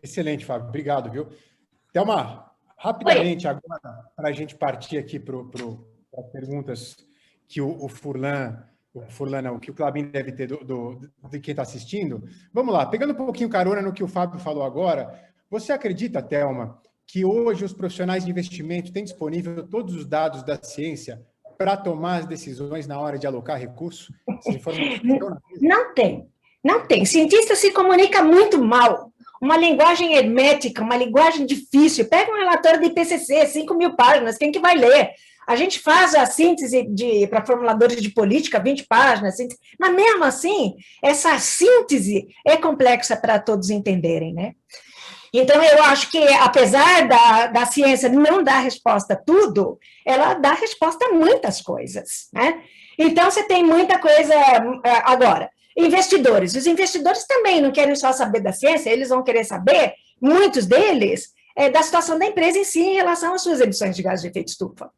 Excelente, Fábio. Obrigado, viu? Thelma, rapidamente agora, para a gente partir aqui para as perguntas que o Furlan não, que o Klabin deve ter de quem está assistindo. Vamos lá, pegando um pouquinho carona no que o Fábio falou agora, você acredita, Thelma, que hoje os profissionais de investimento têm disponível todos os dados da ciência para tomar as decisões na hora de alocar recursos? Não tem. Não tem. Cientista se comunica muito mal. Uma linguagem hermética, uma linguagem difícil. Pega um relatório de IPCC, 5.000 páginas, quem que vai ler? A gente faz a síntese para formuladores de política, 20 páginas, mas mesmo assim, essa síntese é complexa para todos entenderem, né? Então, eu acho que, apesar da ciência não dar resposta a tudo, ela dá resposta a muitas coisas, né? Então, você tem muita coisa agora. Investidores. Os investidores também não querem só saber da ciência, eles vão querer saber, muitos deles, da situação da empresa em si em relação às suas emissões de gases de efeito estufa.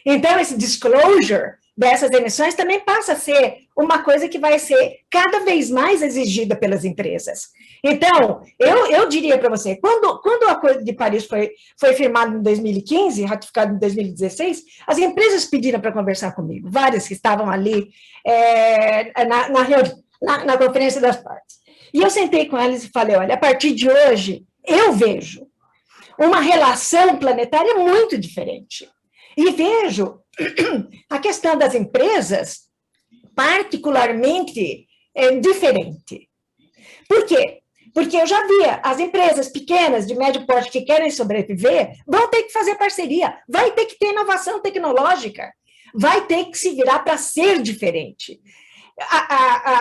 Então, esse disclosure dessas emissões também passa a ser uma coisa que vai ser cada vez mais exigida pelas empresas. Então, eu diria para você, quando o Acordo de Paris foi firmado em 2015, ratificado em 2016, as empresas pediram para conversar comigo, várias que estavam ali na Conferência das Partes. E eu sentei com elas e falei, olha, a partir de hoje, eu vejo uma relação planetária muito diferente. E vejo a questão das empresas particularmente diferente. Por quê? Porque eu já via as empresas pequenas, de médio porte, que querem sobreviver, vão ter que fazer parceria, vai ter que ter inovação tecnológica, vai ter que se virar para ser diferente.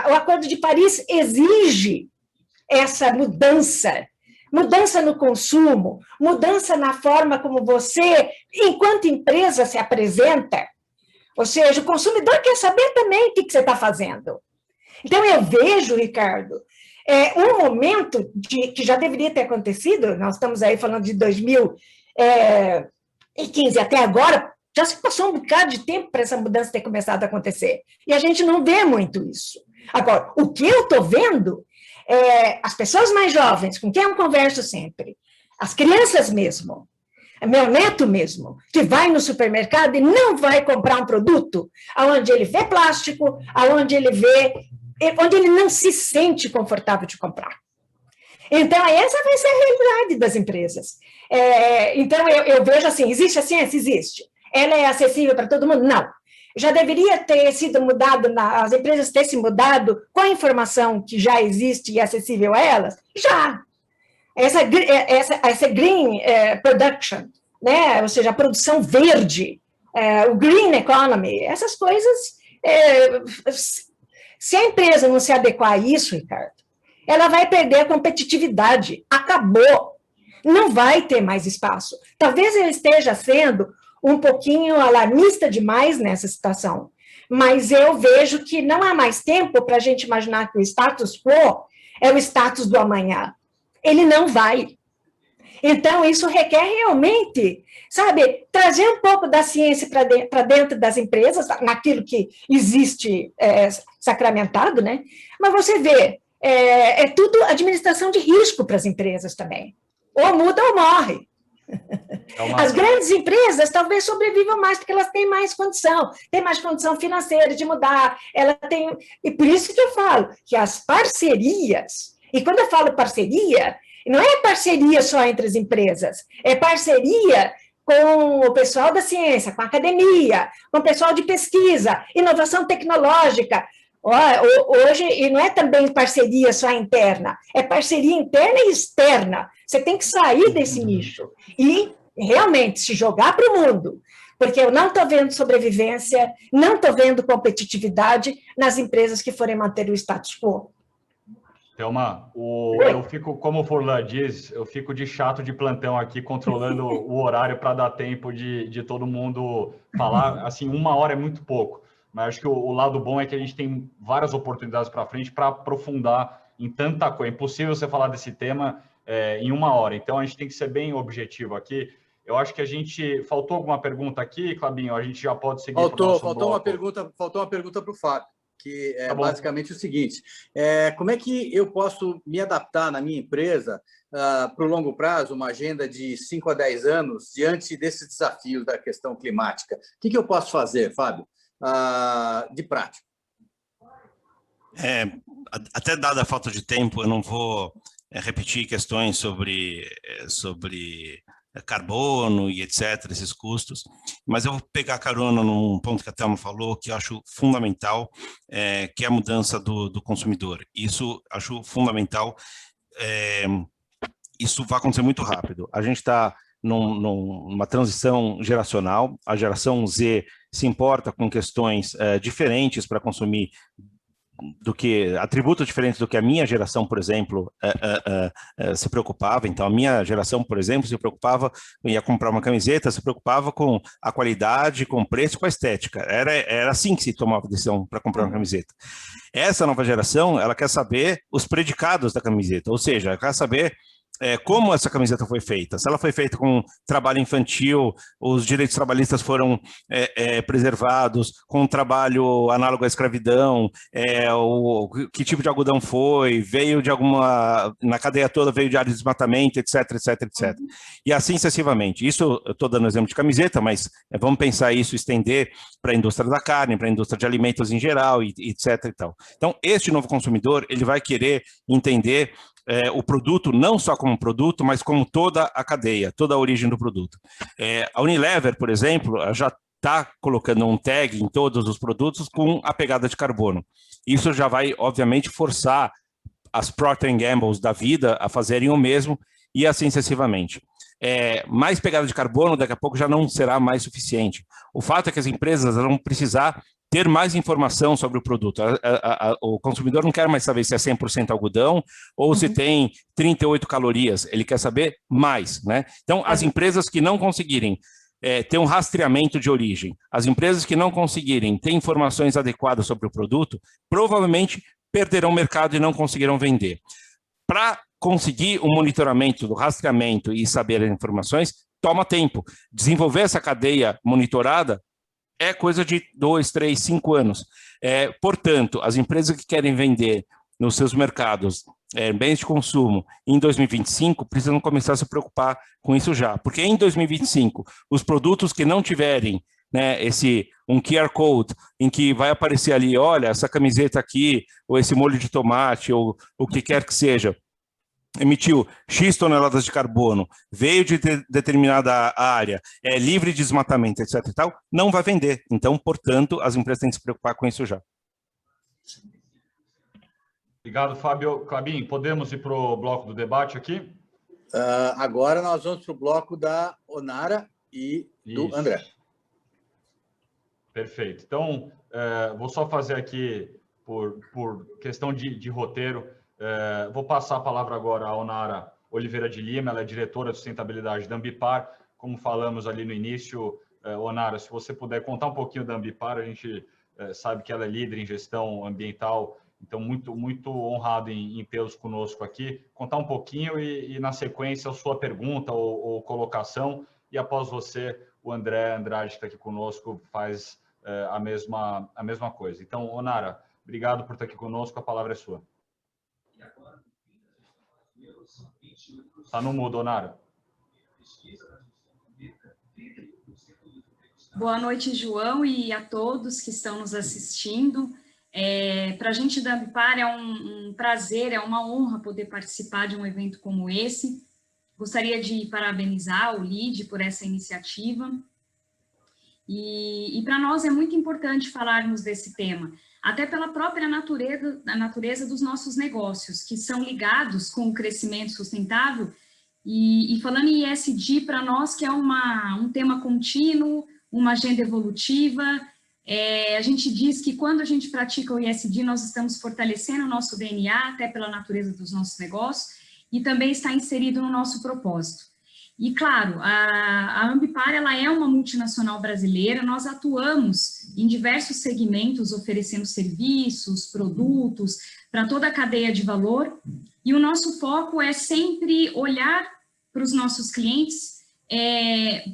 O Acordo de Paris exige essa mudança no consumo, mudança na forma como você, enquanto empresa, se apresenta. Ou seja, o consumidor quer saber também o que você está fazendo. Então, eu vejo, Ricardo, um momento que já deveria ter acontecido, nós estamos aí falando de 2015 até agora, já se passou um bocado de tempo para essa mudança ter começado a acontecer. E a gente não vê muito isso. Agora, o que eu estou vendo as pessoas mais jovens, com quem eu converso sempre, as crianças mesmo, meu neto mesmo, que vai no supermercado e não vai comprar um produto onde ele vê plástico, onde ele não se sente confortável de comprar. Então, essa vai ser a realidade das empresas. Então, eu vejo assim, existe a ciência? Existe. Ela é acessível para todo mundo? Não. Já deveria ter sido mudado, as empresas ter se mudado com a informação que já existe e acessível a elas? Já. Essa green production, né? Ou seja, a produção verde, o green economy, essas coisas, se a empresa não se adequar a isso, Ricardo, ela vai perder a competitividade. Acabou. Não vai ter mais espaço. Talvez ele esteja sendo um pouquinho alarmista demais nessa situação, mas eu vejo que não há mais tempo para a gente imaginar que o status quo é o status do amanhã. Ele não vai. Então, isso requer realmente, sabe, trazer um pouco da ciência para dentro das empresas, naquilo que existe sacramentado, né? Mas você vê, é tudo administração de risco para as empresas também. Ou muda ou morre. As grandes empresas talvez sobrevivam mais, porque elas têm mais condição financeira de mudar, e por isso que eu falo que as parcerias, e quando eu falo parceria, não é parceria só entre as empresas, é parceria com o pessoal da ciência, com a academia, com o pessoal de pesquisa, inovação tecnológica. Hoje, e não é também parceria só interna, é parceria interna e externa. Você tem que sair desse nicho e realmente se jogar para o mundo, porque eu não estou vendo sobrevivência, não estou vendo competitividade nas empresas que forem manter o status quo. Thelma, eu fico, como o Furlan diz, eu fico de chato de plantão aqui, controlando o horário para dar tempo de todo mundo falar. Assim, 1 hora é muito pouco, mas acho que o lado bom é que a gente tem várias oportunidades para frente para aprofundar em tanta coisa. É impossível você falar desse tema em 1 hora, então a gente tem que ser bem objetivo aqui. Eu acho que a gente... Faltou alguma pergunta aqui, Clabinho? A gente já pode seguir para o nosso bloco. Faltou uma pergunta para o Fábio, que é basicamente o seguinte: como é que eu posso me adaptar na minha empresa para o longo prazo, uma agenda de 5 a 10 anos, diante desses desafios da questão climática? O que eu posso fazer, Fábio, de prático? Até dada a falta de tempo, eu não vou repetir questões sobre carbono e etc., esses custos, mas eu vou pegar carona num ponto que a Thelma falou, que eu acho fundamental, que é a mudança do consumidor. Isso acho fundamental, isso vai acontecer muito rápido. A gente está numa transição geracional, a geração Z se importa com questões diferentes para consumir, atributos diferentes do que a minha geração, por exemplo, se preocupava. Então, a minha geração, por exemplo, se preocupava, ia comprar uma camiseta, se preocupava com a qualidade, com o preço, com a estética. Era assim que se tomava decisão para comprar uma camiseta. Essa nova geração, ela quer saber os predicados da camiseta, ou seja, ela quer saber como essa camiseta foi feita. Se ela foi feita com trabalho infantil, os direitos trabalhistas foram preservados, com trabalho análogo à escravidão, que tipo de algodão foi, veio de na cadeia toda veio de área de desmatamento, etc, etc, etc. E assim sucessivamente. Isso, eu estou dando exemplo de camiseta, mas vamos pensar isso, estender para a indústria da carne, para a indústria de alimentos em geral, e etc e tal. Então, este novo consumidor, ele vai querer entender o produto não só como produto, mas como toda a cadeia, toda a origem do produto. A Unilever, por exemplo, já está colocando um tag em todos os produtos com a pegada de carbono. Isso já vai, obviamente, forçar as Procter & Gamble da vida a fazerem o mesmo e assim sucessivamente. Mais pegada de carbono, daqui a pouco já não será mais suficiente. O fato é que as empresas vão precisar ter mais informação sobre o produto. O consumidor não quer mais saber se é 100% algodão ou se tem 38 calorias. Ele quer saber mais, né? Então, as empresas que não conseguirem ter um rastreamento de origem, as empresas que não conseguirem ter informações adequadas sobre o produto, provavelmente perderão o mercado e não conseguirão vender. Para conseguir o monitoramento do rastreamento e saber as informações, toma tempo. Desenvolver essa cadeia monitorada é coisa de 2, 3, 5 anos. Portanto, as empresas que querem vender nos seus mercados bens de consumo em 2025 precisam começar a se preocupar com isso já. Porque em 2025, os produtos que não tiverem um QR Code em que vai aparecer ali, olha, essa camiseta aqui, ou esse molho de tomate, ou o que quer que seja, emitiu X toneladas de carbono, veio de determinada área, é livre de desmatamento, etc. e tal, não vai vender. Então, portanto, as empresas têm que se preocupar com isso já. Obrigado, Fábio. Clabin, podemos ir para o bloco do debate aqui? Agora nós vamos para o bloco da Onara e do André. Perfeito. Então, vou só fazer aqui, por questão de roteiro, vou passar a palavra agora à Onara Oliveira de Lima, ela é diretora de sustentabilidade da Ambipar. Como falamos ali no início, Onara, se você puder contar um pouquinho da Ambipar, a gente sabe que ela é líder em gestão ambiental, então muito, muito honrado em tê-los conosco aqui. Contar um pouquinho e na sequência, a sua pergunta ou colocação, e após você, o André Andrade, que está aqui conosco, faz a mesma coisa. Então, Onara, obrigado por estar aqui conosco, a palavra é sua. Está no mudo, Onara. Boa noite, João, e a todos que estão nos assistindo. Para a gente da Ambipar é um prazer, é uma honra poder participar de um evento como esse. Gostaria de parabenizar o LEAD por essa iniciativa. E para nós é muito importante falarmos desse tema, até pela própria natureza dos nossos negócios, que são ligados com o crescimento sustentável. E falando em ESG, para nós que é um tema contínuo, uma agenda evolutiva, a gente diz que quando a gente pratica o ESG, nós estamos fortalecendo o nosso DNA, até pela natureza dos nossos negócios, e também está inserido no nosso propósito. E, claro, a Ambipar, ela é uma multinacional brasileira, nós atuamos em diversos segmentos, oferecendo serviços, produtos, para toda a cadeia de valor, e o nosso foco é sempre olhar para os nossos clientes,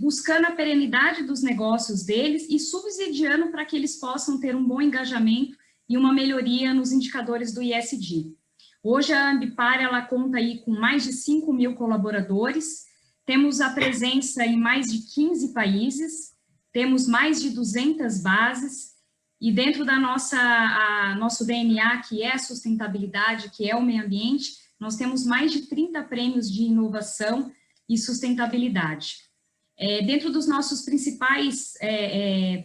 buscando a perenidade dos negócios deles e subsidiando para que eles possam ter um bom engajamento e uma melhoria nos indicadores do ESG. Hoje a Ambipar, ela conta aí com mais de 5 mil colaboradores, temos a presença em mais de 15 países, temos mais de 200 bases, e dentro da nosso DNA, que é a sustentabilidade, que é o meio ambiente, nós temos mais de 30 prêmios de inovação e sustentabilidade. Dentro dos nossos principais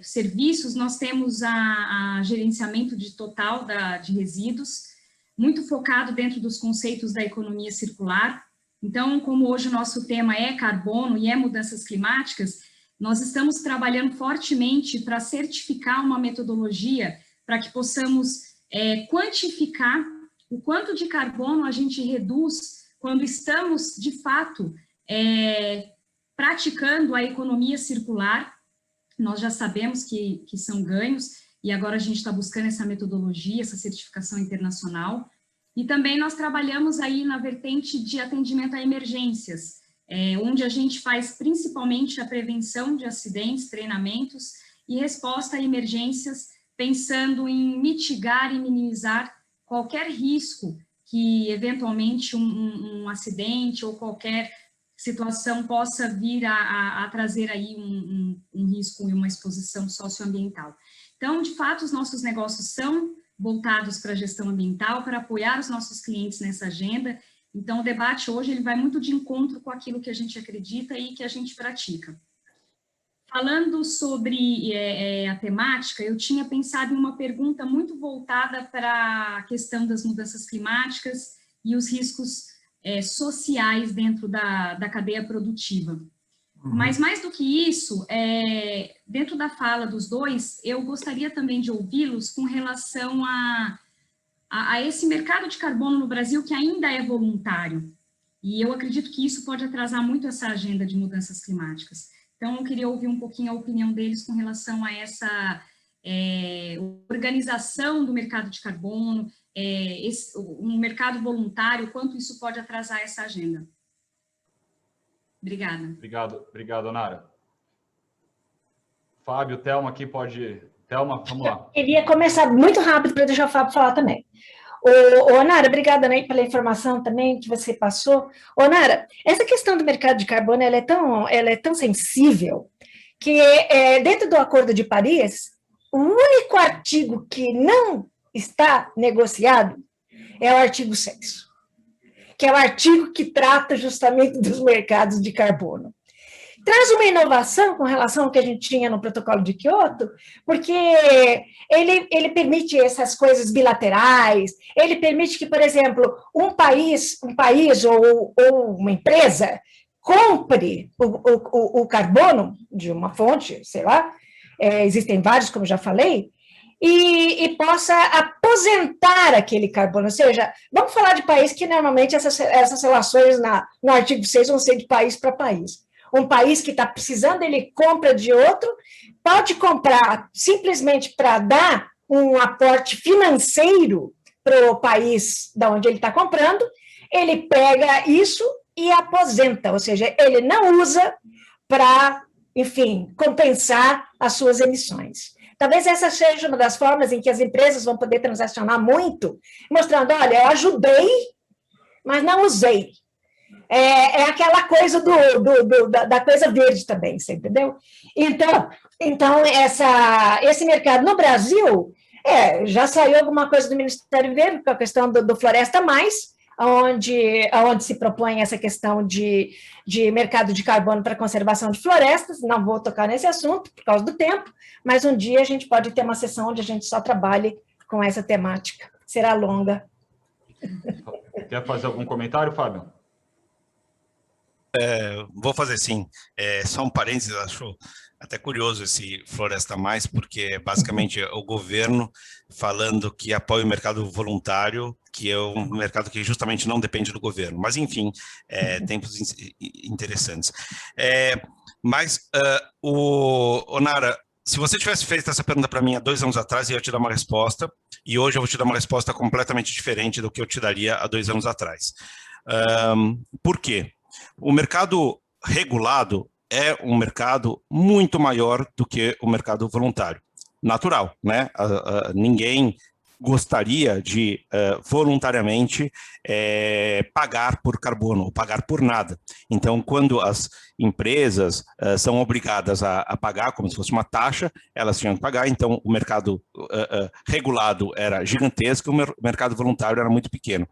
serviços, nós temos a gerenciamento total de resíduos, muito focado dentro dos conceitos da economia circular. Então, como hoje o nosso tema é carbono e mudanças climáticas, nós estamos trabalhando fortemente para certificar uma metodologia para que possamos quantificar o quanto de carbono a gente reduz quando estamos, de fato, praticando a economia circular. Nós já sabemos que são ganhos, e agora a gente está buscando essa metodologia, essa certificação internacional. E também nós trabalhamos aí na vertente de atendimento a emergências, onde a gente faz principalmente a prevenção de acidentes, treinamentos e resposta a emergências, pensando em mitigar e minimizar qualquer risco que, eventualmente, um acidente ou qualquer situação possa vir a trazer aí um risco e uma exposição socioambiental. Então, de fato, os nossos negócios são voltados para a gestão ambiental, para apoiar os nossos clientes nessa agenda. Então, o debate hoje ele vai muito de encontro com aquilo que a gente acredita e que a gente pratica. Falando sobre a temática, eu tinha pensado em uma pergunta muito voltada para a questão das mudanças climáticas e os riscos sociais dentro da cadeia produtiva. Mas, mais do que isso, dentro da fala dos dois, eu gostaria também de ouvi-los com relação a esse mercado de carbono no Brasil que ainda é voluntário. E eu acredito que isso pode atrasar muito essa agenda de mudanças climáticas. Então, eu queria ouvir um pouquinho a opinião deles com relação a essa organização do mercado de carbono, um mercado voluntário, quanto isso pode atrasar essa agenda. Obrigada. Obrigado, Nara. Fábio, Thelma aqui pode... Thelma, vamos lá. Eu queria começar muito rápido para deixar o Fábio falar também. Nara, obrigada, né, pela informação também que você passou. Nara, essa questão do mercado de carbono ela é tão sensível que dentro do Acordo de Paris, o único artigo que não está negociado é o artigo 6. Que é o artigo que trata justamente dos mercados de carbono. Traz uma inovação com relação ao que a gente tinha no protocolo de Kyoto, porque ele permite essas coisas bilaterais, ele permite que, por exemplo, um país ou uma empresa compre o carbono de uma fonte, sei lá, existem vários, como já falei, e possa aposentar aquele carbono. Ou seja, vamos falar de país que normalmente essas relações no artigo 6 vão ser de país para país. Um país que está precisando, ele compra de outro, pode comprar simplesmente para dar um aporte financeiro para o país da onde ele está comprando, ele pega isso e aposenta, ou seja, ele não usa para, enfim, compensar as suas emissões. Talvez essa seja uma das formas em que as empresas vão poder transacionar muito, mostrando, olha, eu ajudei, mas não usei. É aquela coisa da coisa verde também, você entendeu? Então esse mercado no Brasil, já saiu alguma coisa do Ministério Verde, com a questão do Floresta Mais, onde se propõe essa questão de mercado de carbono para conservação de florestas. Não vou tocar nesse assunto por causa do tempo, mas um dia a gente pode ter uma sessão onde a gente só trabalhe com essa temática. Será longa. Quer fazer algum comentário, Fábio? Vou fazer sim. Só um parênteses, acho até curioso esse Floresta Mais, porque basicamente é o governo falando que apoia o mercado voluntário, que é um mercado que justamente não depende do governo. Mas, enfim, tempos interessantes. Mas, Onara, se você tivesse feito essa pergunta para mim há 2 anos atrás, eu ia te dar uma resposta, e hoje eu vou te dar uma resposta completamente diferente do que eu te daria há 2 anos atrás. Por quê? O mercado regulado é um mercado muito maior do que o mercado voluntário. Natural, né? Ninguém gostaria de voluntariamente pagar por carbono, ou pagar por nada. Então, quando as empresas são obrigadas a pagar, como se fosse uma taxa, elas tinham que pagar. Então, o mercado regulado era gigantesco, o mercado voluntário era muito pequeno.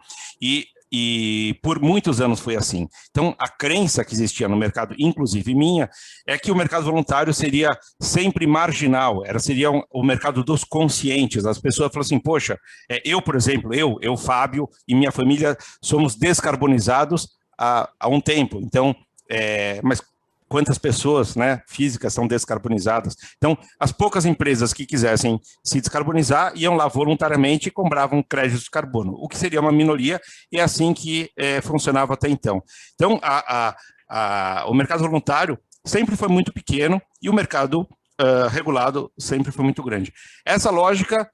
E por muitos anos foi assim. Então, a crença que existia no mercado, inclusive minha, é que o mercado voluntário seria sempre marginal, seria o mercado dos conscientes. As pessoas falam assim, poxa, eu, por exemplo, eu, Fábio, e minha família somos descarbonizados há um tempo. Então, mas quantas pessoas, né, físicas são descarbonizadas? Então, as poucas empresas que quisessem se descarbonizar iam lá voluntariamente e compravam créditos de carbono, o que seria uma minoria, e é assim que funcionava até então. Então, o mercado voluntário sempre foi muito pequeno e o mercado regulado sempre foi muito grande. Essa lógica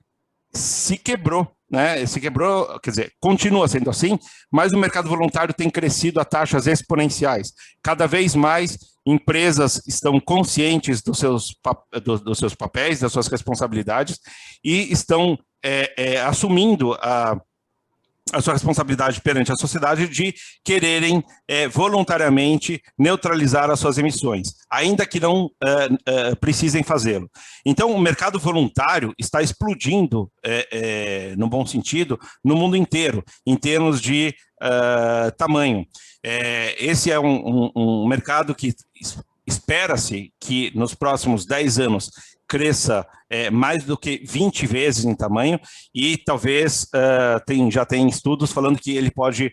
se quebrou, né? Se quebrou, quer dizer, continua sendo assim, mas o mercado voluntário tem crescido a taxas exponenciais. Cada vez mais empresas estão conscientes dos seus papéis, das suas responsabilidades, e estão assumindo a sua responsabilidade perante a sociedade de quererem voluntariamente neutralizar as suas emissões, ainda que não precisem fazê-lo. Então, o mercado voluntário está explodindo, no bom sentido, no mundo inteiro, em termos de tamanho. Esse é um mercado que espera-se que nos próximos 10 anos cresça mais do que 20 vezes em tamanho, e talvez já tem estudos falando que ele pode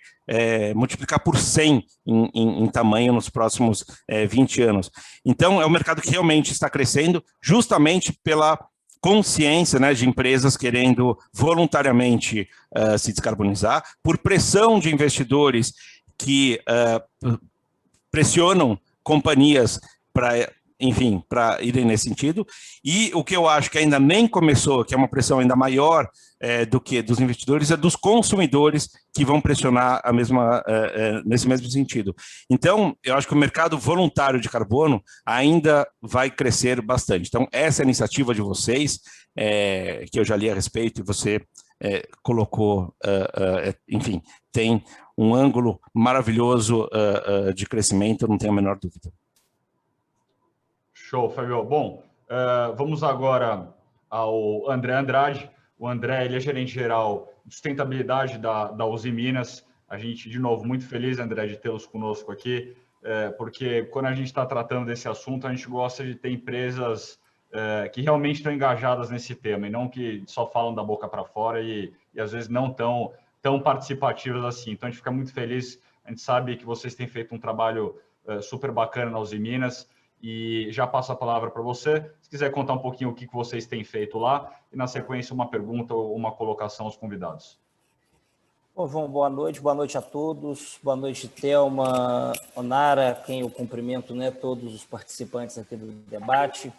multiplicar por 100 em tamanho nos próximos 20 anos. Então, é um mercado que realmente está crescendo justamente pela consciência, né, de empresas querendo voluntariamente se descarbonizar, por pressão de investidores que pressionam companhias para, enfim, para irem nesse sentido. E o que eu acho que ainda nem começou, que é uma pressão ainda maior do que dos investidores, é dos consumidores que vão pressionar nesse mesmo sentido. Então, eu acho que o mercado voluntário de carbono ainda vai crescer bastante. Então, essa iniciativa de vocês, que eu já li a respeito e você colocou, enfim, tem um ângulo maravilhoso de crescimento, não tenho a menor dúvida. Show, Fábio. Bom, vamos agora ao André Andrade. O André, ele é gerente-geral de sustentabilidade da Uzi Minas. A gente, de novo, muito feliz, André, de tê-los conosco aqui, porque quando a gente está tratando desse assunto, a gente gosta de ter empresas que realmente estão engajadas nesse tema, e não que só falam da boca para fora e às vezes não tão participativas assim. Então, a gente fica muito feliz. A gente sabe que vocês têm feito um trabalho super bacana na Uzi Minas, e já passo a palavra para você. Se quiser contar um pouquinho o que vocês têm feito lá, e na sequência uma pergunta ou uma colocação aos convidados. Bom, João, boa noite a todos, boa noite, Thelma, Onara, quem eu cumprimento, né, todos os participantes aqui do debate.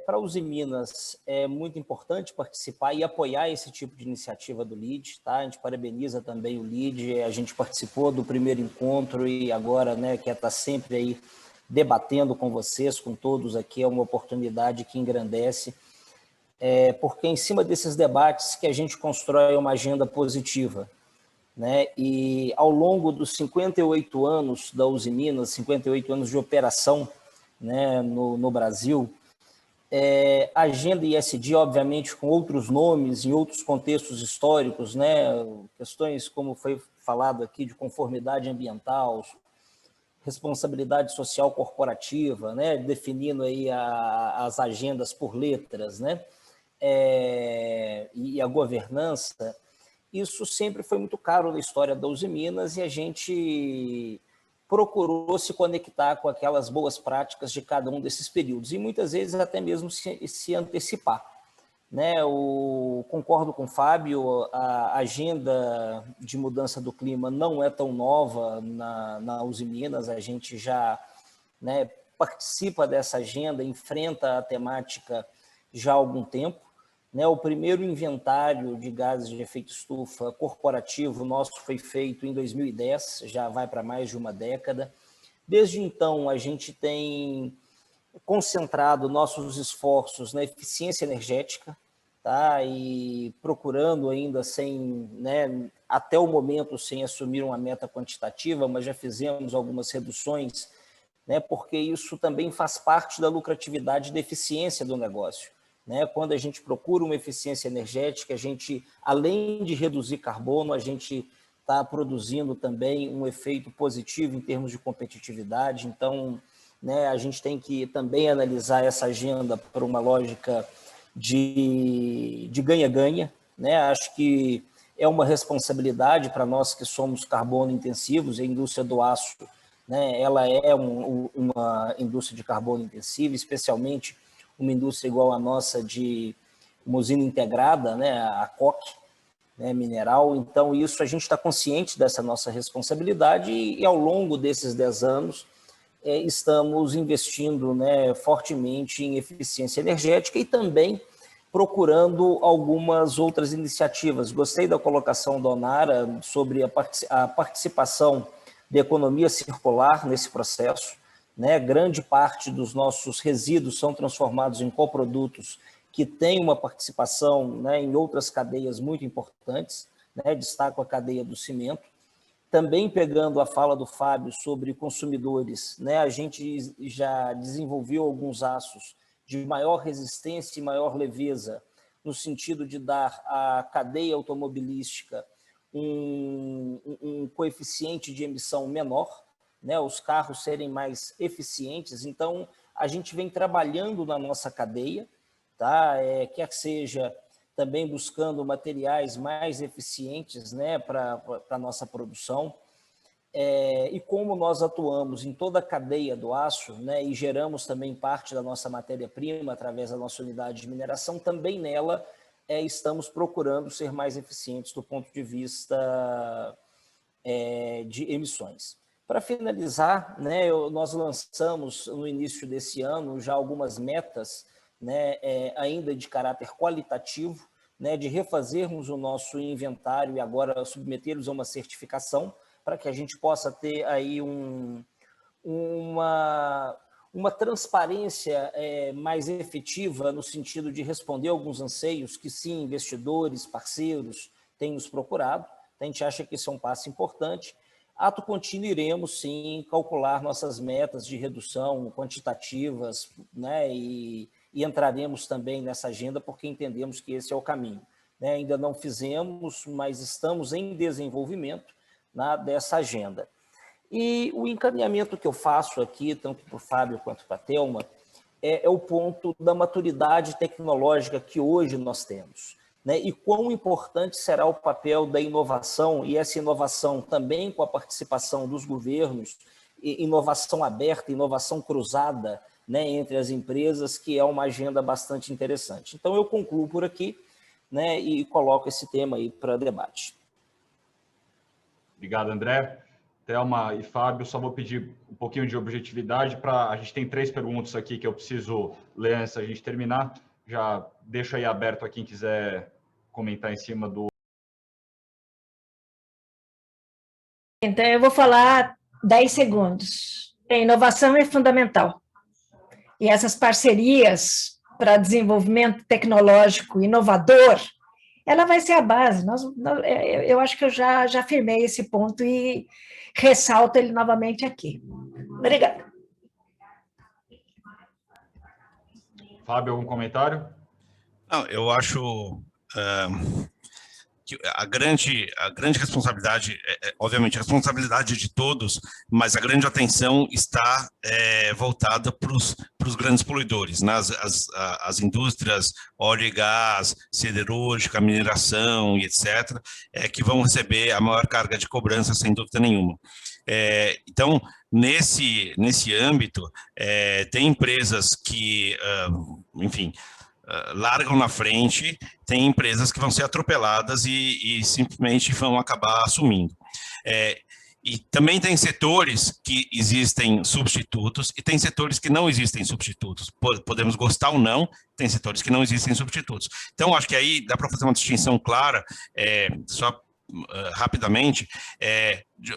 Para a Uzi Minas, é muito importante participar e apoiar esse tipo de iniciativa do LEED, tá? A gente parabeniza também o LEED, a gente participou do primeiro encontro e agora, né, quer estar sempre aí debatendo com vocês, com todos aqui, é uma oportunidade que engrandece, porque em cima desses debates que a gente constrói uma agenda positiva. né? E ao longo dos 58 anos da Usiminas, 58 anos de operação, né, no Brasil, a agenda ESG, obviamente, com outros nomes, em outros contextos históricos, né, questões como foi falado aqui de conformidade ambiental, responsabilidade social corporativa, né, definindo aí as agendas por letras, né, e a governança, isso sempre foi muito caro na história da Usiminas e a gente procurou se conectar com aquelas boas práticas de cada um desses períodos e muitas vezes até mesmo se antecipar, né? Concordo com o Fábio, a agenda de mudança do clima não é tão nova na Usiminas, a gente já, né, participa dessa agenda, enfrenta a temática já há algum tempo, né? O primeiro inventário de gases de efeito estufa corporativo nosso foi feito em 2010, já vai para mais de uma década. Desde então, a gente tem concentrado nossos esforços na eficiência energética, tá? E procurando ainda sem, né, até o momento, sem assumir uma meta quantitativa, mas já fizemos algumas reduções, né, porque isso também faz parte da lucratividade e da eficiência do negócio. Né? Quando a gente procura uma eficiência energética, a gente, além de reduzir carbono, a gente está produzindo também um efeito positivo em termos de competitividade. Então, né, a gente tem que também analisar essa agenda por uma lógica de ganha-ganha. Né? Acho que é uma responsabilidade para nós que somos carbono intensivos, a indústria do aço, né, ela é uma indústria de carbono intensiva, especialmente uma indústria igual a nossa de uma usina integrada, né, a coque, né, mineral. Então, isso a gente está consciente dessa nossa responsabilidade e ao longo desses 10 anos estamos investindo, né, fortemente em eficiência energética e também procurando algumas outras iniciativas. Gostei da colocação da Onara sobre a participação da economia circular nesse processo. Né, grande parte dos nossos resíduos são transformados em coprodutos que têm uma participação, né, em outras cadeias muito importantes, né, destaco a cadeia do cimento. Também pegando a fala do Fábio sobre consumidores, né, a gente já desenvolveu alguns aços de maior resistência e maior leveza, no sentido de dar à cadeia automobilística um coeficiente de emissão menor, né, os carros serem mais eficientes. Então, a gente vem trabalhando na nossa cadeia, tá? Quer seja também buscando materiais mais eficientes, né, para a nossa produção. E como nós atuamos em toda a cadeia do aço, né, e geramos também parte da nossa matéria-prima através da nossa unidade de mineração, também nela estamos procurando ser mais eficientes do ponto de vista de emissões. Para finalizar, né, nós lançamos no início desse ano já algumas metas, né, ainda de caráter qualitativo, né, de refazermos o nosso inventário e agora submetê-los a uma certificação para que a gente possa ter aí uma transparência mais efetiva no sentido de responder alguns anseios que sim, investidores, parceiros têm nos procurado. A gente acha que isso é um passo importante. Ato contínuo, iremos sim calcular nossas metas de redução quantitativas, né, e entraremos também nessa agenda porque entendemos que esse é o caminho. Né? Ainda não fizemos, mas estamos em desenvolvimento, né, dessa agenda. E o encaminhamento que eu faço aqui, tanto para o Fábio quanto para a Thelma, é o ponto da maturidade tecnológica que hoje nós temos. Né, e quão importante será o papel da inovação, e essa inovação também com a participação dos governos, inovação aberta, inovação cruzada, né, entre as empresas, que é uma agenda bastante interessante. Então, eu concluo por aqui, né, e coloco esse tema aí para debate. Obrigado, André. Thelma e Fábio, só vou pedir um pouquinho de objetividade. A gente tem 3 perguntas aqui que eu preciso ler antes da gente terminar. Já deixo aí aberto a quem quiser comentar em cima do... Então, eu vou falar 10 segundos. A inovação é fundamental. E essas parcerias para desenvolvimento tecnológico inovador, ela vai ser a base. Eu acho que eu já afirmei esse ponto e ressalto ele novamente aqui. Obrigada. Fábio, algum comentário? Não, eu acho que a grande responsabilidade, obviamente, a responsabilidade de todos, mas a grande atenção está voltada para os grandes poluidores, né? As indústrias óleo e gás, siderúrgica, mineração e etc., que vão receber a maior carga de cobrança, sem dúvida nenhuma. Então, nesse âmbito, tem empresas que, enfim, largam na frente, tem empresas que vão ser atropeladas e simplesmente vão acabar assumindo. E também tem setores que existem substitutos e tem setores que não existem substitutos. Podemos gostar ou não, tem setores que não existem substitutos. Então, acho que aí dá para fazer uma distinção clara, só rapidamente,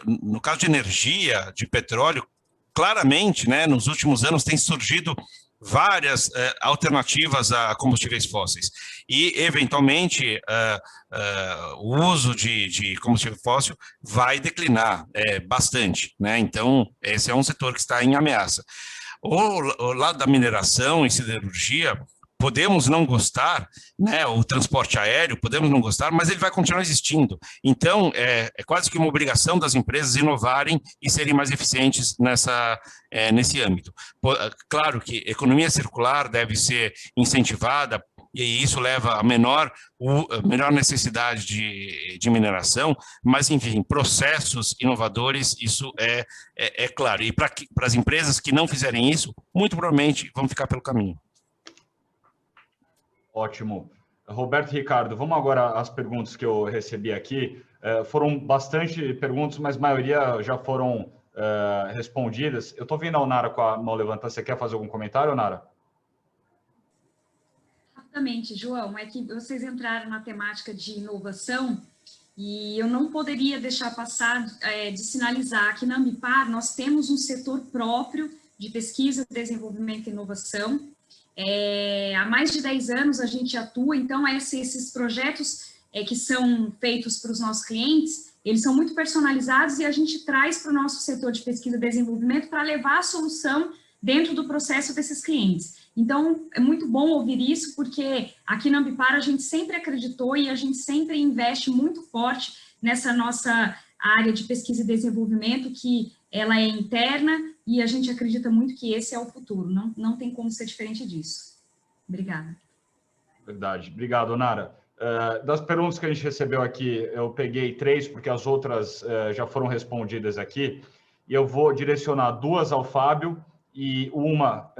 no caso de energia, de petróleo, claramente, né, nos últimos anos tem surgido várias alternativas a combustíveis fósseis e, eventualmente, o uso de combustível fóssil vai declinar bastante, né? Então, esse é um setor que está em ameaça. O lado da mineração e siderurgia, podemos não gostar, né, o transporte aéreo, podemos não gostar, mas ele vai continuar existindo. Então, é quase que uma obrigação das empresas inovarem e serem mais eficientes nesse âmbito. Claro que economia circular deve ser incentivada, e isso leva a menor necessidade de mineração, mas, enfim, processos inovadores, isso é claro. E para as empresas que não fizerem isso, muito provavelmente vão ficar pelo caminho. Ótimo. Roberto e Ricardo, vamos agora às perguntas que eu recebi aqui. Foram bastante perguntas, mas a maioria já foram respondidas. Eu estou vendo a Onara com a mão levantada. Você quer fazer algum comentário, Onara? Rapidamente, João, é que vocês entraram na temática de inovação e eu não poderia deixar passar de sinalizar que na Ambipar nós temos um setor próprio de pesquisa, desenvolvimento e inovação. Há mais de 10 anos a gente atua, então esses projetos que são feitos para os nossos clientes, eles são muito personalizados e a gente traz para o nosso setor de pesquisa e desenvolvimento para levar a solução dentro do processo desses clientes. Então, é muito bom ouvir isso, porque aqui na Ambipar a gente sempre acreditou e a gente sempre investe muito forte nessa nossa área de pesquisa e desenvolvimento, que ela é interna e a gente acredita muito que esse é o futuro, não tem como ser diferente disso. Obrigada. Verdade. Obrigado, Onara. Das perguntas que a gente recebeu aqui, eu peguei 3, porque as outras já foram respondidas aqui, e eu vou direcionar 2 ao Fábio e uma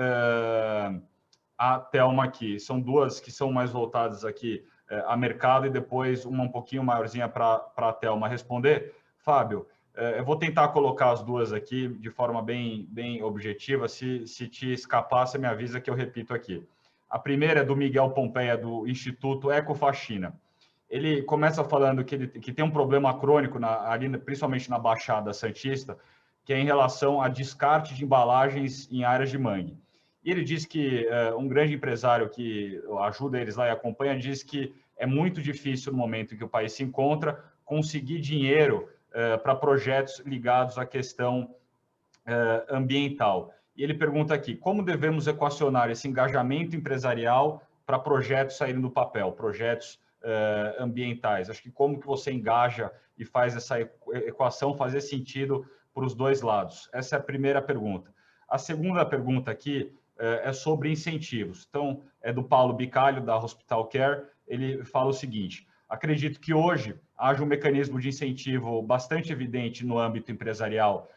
à Thelma aqui. São 2 que são mais voltadas aqui a mercado e depois uma um pouquinho maiorzinha para a Thelma responder. Fábio, eu vou tentar colocar as 2 aqui de forma bem objetiva. Se te escapar, você me avisa que eu repito aqui. A primeira é do Miguel Pompeia, do Instituto Ecofaxina. Ele começa falando que tem um problema crônico, ali, principalmente na Baixada Santista, que é em relação a descarte de embalagens em áreas de mangue. E ele diz que um grande empresário que ajuda eles lá e acompanha, diz que é muito difícil, no momento em que o país se encontra, conseguir dinheiro para projetos ligados à questão ambiental. E ele pergunta aqui, como devemos equacionar esse engajamento empresarial para projetos saírem do papel, projetos ambientais? Acho que como que você engaja e faz essa equação fazer sentido para os 2 lados? Essa é a primeira pergunta. A segunda pergunta aqui é sobre incentivos. Então, é do Paulo Bicalho, da Hospital Care. Ele fala o seguinte: acredito que hoje haja um mecanismo de incentivo bastante evidente no âmbito empresarial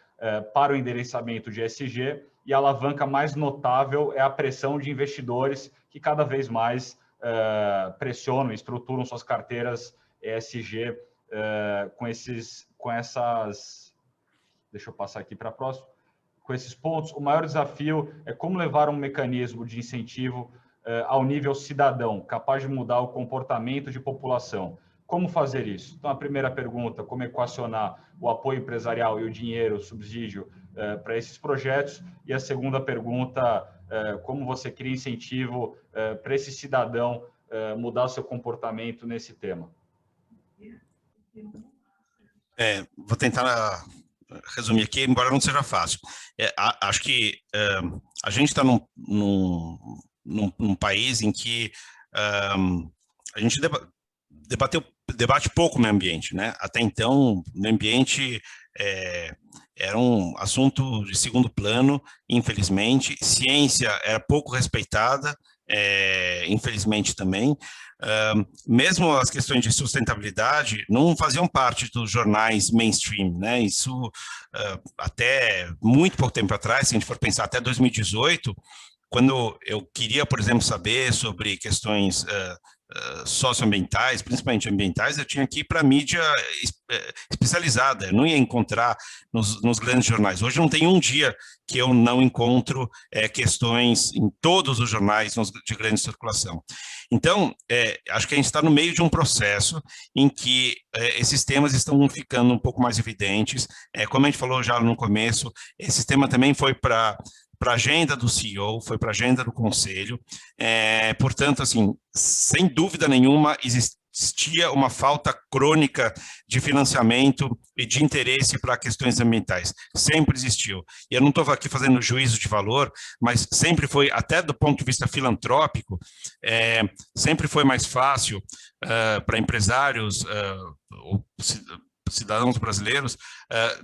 para o endereçamento de ESG, e a alavanca mais notável é a pressão de investidores que cada vez mais pressionam e estruturam suas carteiras ESG com essas... Deixa eu passar aqui para a próxima. Com esses pontos, o maior desafio é como levar um mecanismo de incentivo ao nível cidadão, capaz de mudar o comportamento de população. Como fazer isso? Então, a primeira pergunta, como equacionar o apoio empresarial e o dinheiro, o subsídio para esses projetos? E a segunda pergunta, como você cria incentivo para esse cidadão mudar seu comportamento nesse tema? Vou tentar resumir aqui, embora não seja fácil. Acho que a gente está num país em que a gente debate pouco o meio ambiente, né? Até então, o meio ambiente era um assunto de segundo plano, infelizmente. Ciência era pouco respeitada, infelizmente também. Mesmo as questões de sustentabilidade não faziam parte dos jornais mainstream, né? Isso até muito pouco tempo atrás, se a gente for pensar até 2018, quando eu queria, por exemplo, saber sobre questões socioambientais, principalmente ambientais, eu tinha que ir para a mídia especializada, eu não ia encontrar nos grandes jornais. Hoje não tem um dia que eu não encontro questões em todos os jornais de grande circulação. Então, acho que a gente está no meio de um processo em que esses temas estão ficando um pouco mais evidentes. Como a gente falou já no começo, esse tema também foi para a agenda do CEO, foi para a agenda do Conselho. Portanto, assim, sem dúvida nenhuma, existia uma falta crônica de financiamento e de interesse para questões ambientais. Sempre existiu. E eu não estou aqui fazendo juízo de valor, mas sempre foi, até do ponto de vista filantrópico, sempre foi mais fácil para empresários ou cidadãos brasileiros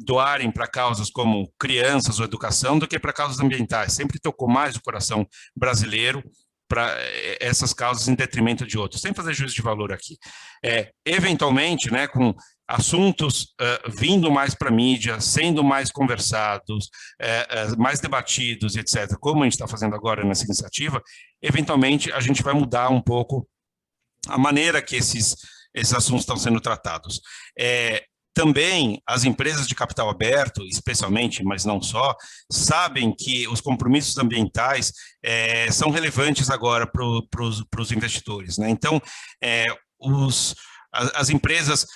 doarem para causas como crianças ou educação do que para causas ambientais. Sempre tocou mais o coração brasileiro para essas causas em detrimento de outros, sem fazer juízo de valor aqui. Eventualmente, né, com assuntos vindo mais para a mídia, sendo mais conversados, mais debatidos, etc., como a gente está fazendo agora nessa iniciativa, eventualmente a gente vai mudar um pouco a maneira que esses assuntos estão sendo tratados. Também as empresas de capital aberto, especialmente, mas não só, sabem que os compromissos ambientais são relevantes agora para os investidores, né? Então, as empresas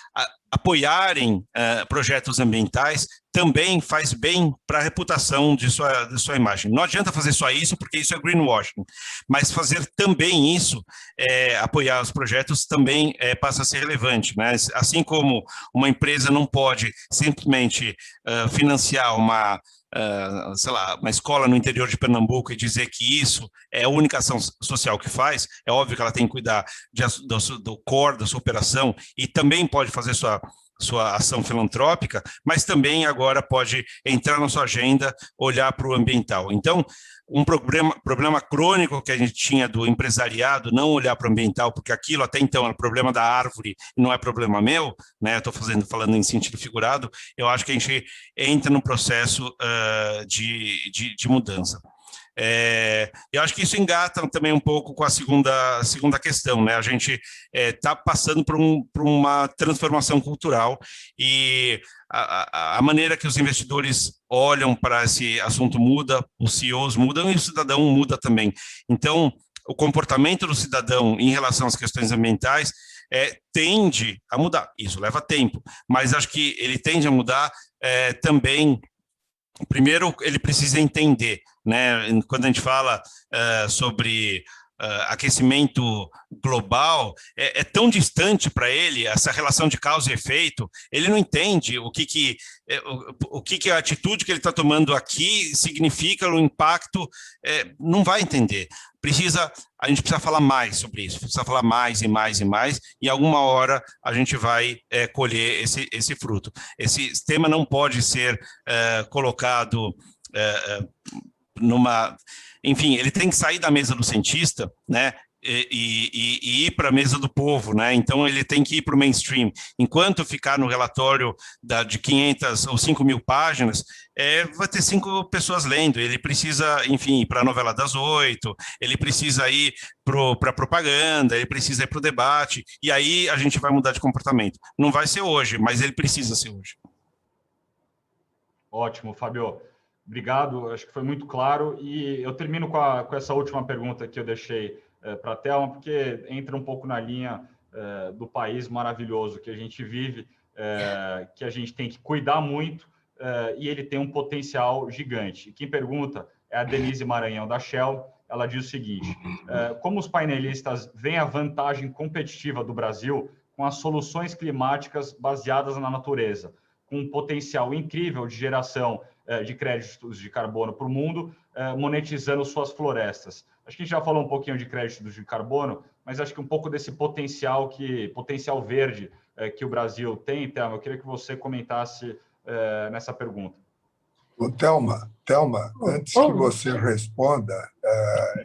apoiarem projetos ambientais também faz bem para a reputação de sua imagem. Não adianta fazer só isso, porque isso é greenwashing, mas fazer também isso, apoiar os projetos, também passa a ser relevante, né? Assim como uma empresa não pode simplesmente financiar sei lá, uma escola no interior de Pernambuco e dizer que isso é a única ação social que faz, é óbvio que ela tem que cuidar do core da sua operação e também pode fazer sua ação filantrópica, mas também agora pode entrar na sua agenda, olhar para o ambiental. Então, um problema crônico que a gente tinha do empresariado, não olhar para o ambiental, porque aquilo até então era problema da árvore, não é problema meu, né? Estou falando em sentido figurado, eu acho que a gente entra num processo de mudança. Eu acho que isso engata também um pouco com a segunda questão, né? A gente está passando por uma transformação cultural e a maneira que os investidores olham para esse assunto muda, os CEOs mudam e o cidadão muda também. Então, o comportamento do cidadão em relação às questões ambientais tende a mudar. Isso leva tempo, mas acho que ele tende a mudar também. Primeiro, ele precisa entender, né? Quando a gente fala sobre aquecimento global, é tão distante para ele essa relação de causa e efeito, ele não entende o que a atitude que ele está tomando aqui significa no impacto, não vai entender. A gente precisa falar mais sobre isso, precisa falar mais e mais e mais, e alguma hora a gente vai colher esse fruto. Esse tema não pode ser colocado enfim, ele tem que sair da mesa do cientista, né, e ir para a mesa do povo, né? Então ele tem que ir para o mainstream. Enquanto ficar no relatório de 500 ou 5.000 páginas, vai ter 5 pessoas lendo. Ele precisa, enfim, ir para a novela das 8, ele precisa ir para a propaganda, ele precisa ir para o debate, e aí a gente vai mudar de comportamento. Não vai ser hoje, mas ele precisa ser hoje. Ótimo, Fábio. Obrigado, acho que foi muito claro. E eu termino com essa última pergunta que eu deixei para a Thelma, porque entra um pouco na linha do país maravilhoso que a gente vive, que a gente tem que cuidar muito, e ele tem um potencial gigante. Quem pergunta é a Denise Maranhão, da Shell, ela diz o seguinte: como os painelistas veem a vantagem competitiva do Brasil com as soluções climáticas baseadas na natureza, com um potencial incrível de geração de créditos de carbono para o mundo, monetizando suas florestas. Acho que a gente já falou um pouquinho de créditos de carbono, mas acho que um pouco desse potencial verde que o Brasil tem, Thelma, eu queria que você comentasse nessa pergunta. Thelma, antes que você responda,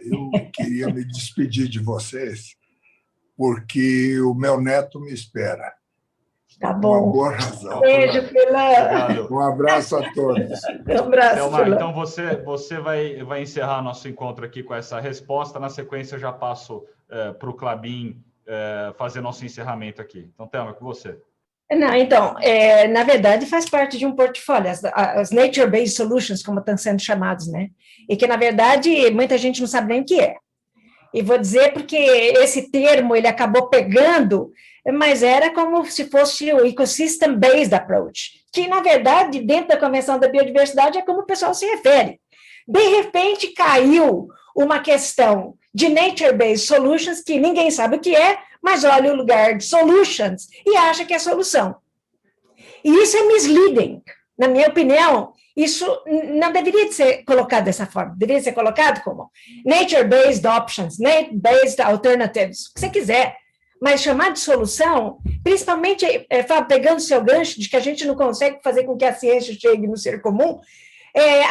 eu queria me despedir de vocês, porque o meu neto me espera. Tá bom. Uma boa razão. Beijo, Furlan. Um abraço a todos. Um abraço, Thelma, Furlan. então você vai encerrar nosso encontro aqui com essa resposta. Na sequência, eu já passo para o Klabin fazer nosso encerramento aqui. Então, Thelma, é com você. Não, então, na verdade, faz parte de um portfólio, as Nature-Based Solutions, como estão sendo chamados, né? E que, na verdade, muita gente não sabe nem o que é. E vou dizer porque esse termo ele acabou pegando, mas era como se fosse o Ecosystem-Based Approach, que, na verdade, dentro da Convenção da Biodiversidade é como o pessoal se refere. De repente, caiu uma questão de Nature-Based Solutions, que ninguém sabe o que é, mas olha o lugar de Solutions e acha que é solução. E isso é misleading. Na minha opinião, isso não deveria ser colocado dessa forma. Deveria ser colocado como Nature-Based Options, Nature-Based Alternatives, o que você quiser. Mas chamar de solução, principalmente pegando o seu gancho de que a gente não consegue fazer com que a ciência chegue no ser comum,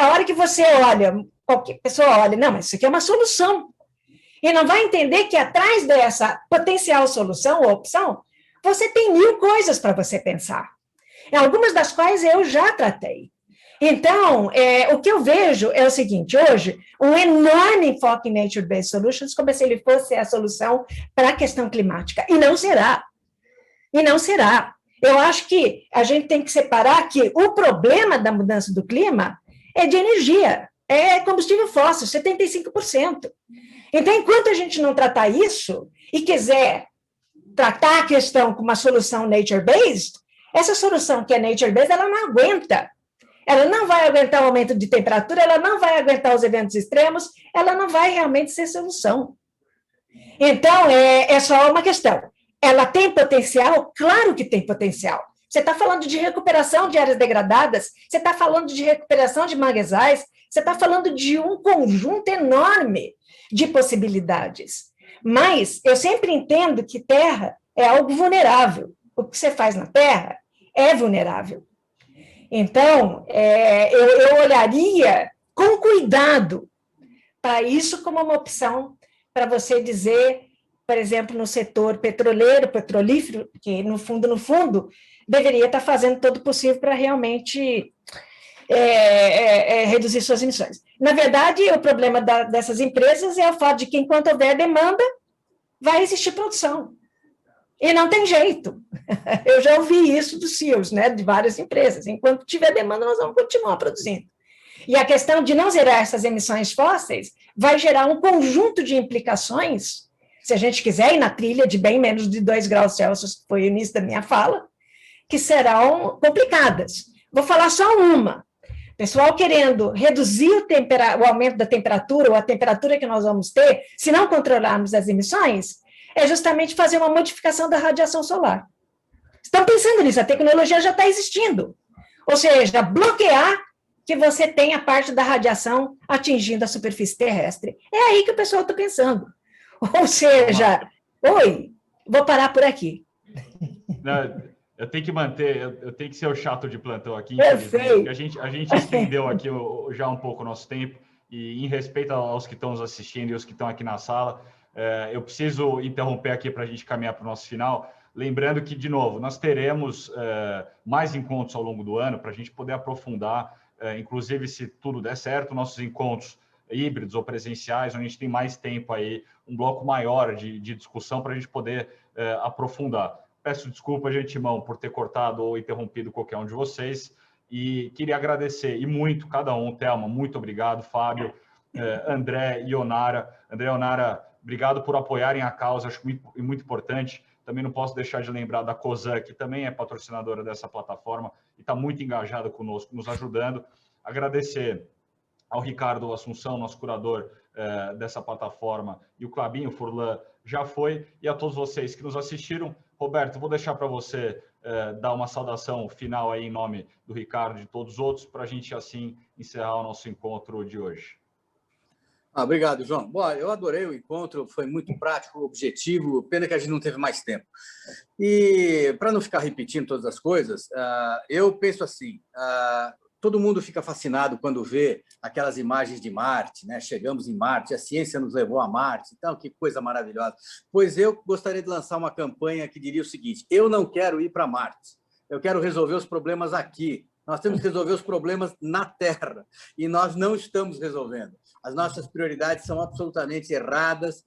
a hora que você olha, qualquer pessoa olha, não, mas isso aqui é uma solução. E não vai entender que atrás dessa potencial solução ou opção, você tem 1000 coisas para você pensar. Algumas das quais eu já tratei. Então, o que eu vejo é o seguinte, hoje, um enorme enfoque em Nature-Based Solutions, como se ele fosse a solução para a questão climática, e não será. E não será. Eu acho que a gente tem que separar que o problema da mudança do clima é de energia, é combustível fóssil, 75%. Então, enquanto a gente não tratar isso e quiser tratar a questão com uma solução nature-based, essa solução que é nature-based, ela não aguenta. Ela não vai aguentar o aumento de temperatura, ela não vai aguentar os eventos extremos, ela não vai realmente ser solução. Então, é só uma questão. Ela tem potencial? Claro que tem potencial. Você está falando de recuperação de áreas degradadas, você está falando de recuperação de manguezais, você está falando de um conjunto enorme de possibilidades. Mas eu sempre entendo que terra é algo vulnerável. O que você faz na terra é vulnerável. Então, eu olharia com cuidado para isso como uma opção para você dizer, por exemplo, no setor petroleiro, petrolífero, que no fundo, deveria estar fazendo todo o possível para realmente reduzir suas emissões. Na verdade, o problema dessas empresas é o fato de que, enquanto houver demanda, vai existir produção. E não tem jeito. Eu já ouvi isso dos CEOs, né, de várias empresas. Enquanto tiver demanda, nós vamos continuar produzindo. E a questão de não zerar essas emissões fósseis vai gerar um conjunto de implicações, se a gente quiser ir na trilha de bem menos de 2 graus Celsius, que foi o início da minha fala, que serão complicadas. Vou falar só uma. Pessoal querendo reduzir o aumento da temperatura, ou a temperatura que nós vamos ter, se não controlarmos as emissões, é justamente fazer uma modificação da radiação solar. Estão pensando nisso, a tecnologia já está existindo. Ou seja, bloquear que você tenha parte da radiação atingindo a superfície terrestre. É aí que o pessoal está pensando. Ou seja, vou parar por aqui. Não, eu tenho que manter, eu tenho que ser o chato de plantão aqui. Perfeito. A gente estendeu aqui já um pouco o nosso tempo, e em respeito aos que estão nos assistindo e os que estão aqui na sala, eu preciso interromper aqui para a gente caminhar para o nosso final, lembrando que, de novo, nós teremos mais encontros ao longo do ano para a gente poder aprofundar, inclusive, se tudo der certo, nossos encontros híbridos ou presenciais, onde a gente tem mais tempo aí, um bloco maior de discussão para a gente poder aprofundar. Peço desculpa de antemão por ter cortado ou interrompido qualquer um de vocês, e queria agradecer, e muito, cada um. Thelma, muito obrigado. Fábio, André e Onara. André e Onara, obrigado por apoiarem a causa, acho muito importante. Também não posso deixar de lembrar da COSAN, que também é patrocinadora dessa plataforma e está muito engajada conosco, nos ajudando. Agradecer ao Ricardo Assunção, nosso curador dessa plataforma, e o Klabin, o Furlan, já foi, e a todos vocês que nos assistiram. Roberto, vou deixar para você dar uma saudação final aí em nome do Ricardo e de todos os outros, para a gente, assim, encerrar o nosso encontro de hoje. Obrigado, João. Bom, eu adorei o encontro, foi muito prático, objetivo, pena que a gente não teve mais tempo. E, para não ficar repetindo todas as coisas, eu penso assim, todo mundo fica fascinado quando vê aquelas imagens de Marte, né? Chegamos em Marte, a ciência nos levou a Marte, então que coisa maravilhosa. Pois eu gostaria de lançar uma campanha que diria o seguinte: eu não quero ir para Marte, eu quero resolver os problemas aqui. Nós temos que resolver os problemas na Terra, e nós não estamos resolvendo. As nossas prioridades são absolutamente erradas,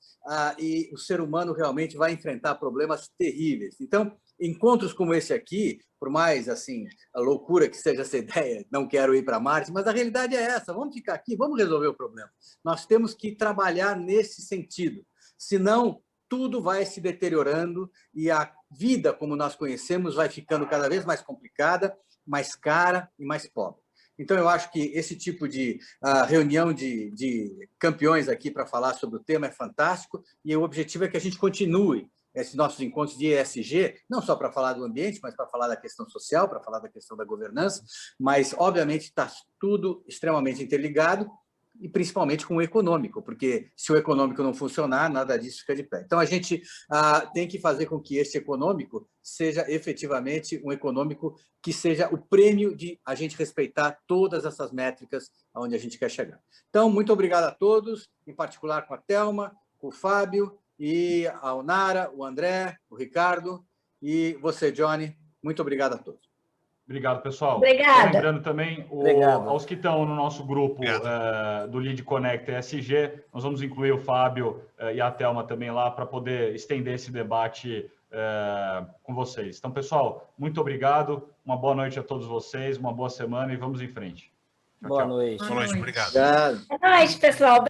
e o ser humano realmente vai enfrentar problemas terríveis. Então, encontros como esse aqui, por mais assim a loucura que seja essa ideia, não quero ir para Marte, mas a realidade é essa: vamos ficar aqui, vamos resolver o problema. Nós temos que trabalhar nesse sentido, senão tudo vai se deteriorando e a vida como nós conhecemos vai ficando cada vez mais complicada, mais cara e mais pobre. Então, eu acho que esse tipo de reunião de campeões aqui para falar sobre o tema é fantástico, e o objetivo é que a gente continue esses nossos encontros de ESG, não só para falar do ambiente, mas para falar da questão social, para falar da questão da governança, mas, obviamente, está tudo extremamente interligado, e principalmente com o econômico, porque se o econômico não funcionar, nada disso fica de pé. Então, a gente tem que fazer com que esse econômico seja efetivamente um econômico que seja o prêmio de a gente respeitar todas essas métricas aonde a gente quer chegar. Então, muito obrigado a todos, em particular com a Thelma, com o Fábio, e a Onara, o André, o Ricardo, e você, Johnny. Muito obrigado a todos. Obrigado, pessoal. Obrigada. Lembrando também, aos que estão no nosso grupo do Lead Connect ESG, nós vamos incluir o Fábio e a Thelma também lá para poder estender esse debate com vocês. Então, pessoal, muito obrigado, uma boa noite a todos vocês, uma boa semana e vamos em frente. Boa noite. Boa noite, obrigado. Obrigado. Boa noite, pessoal.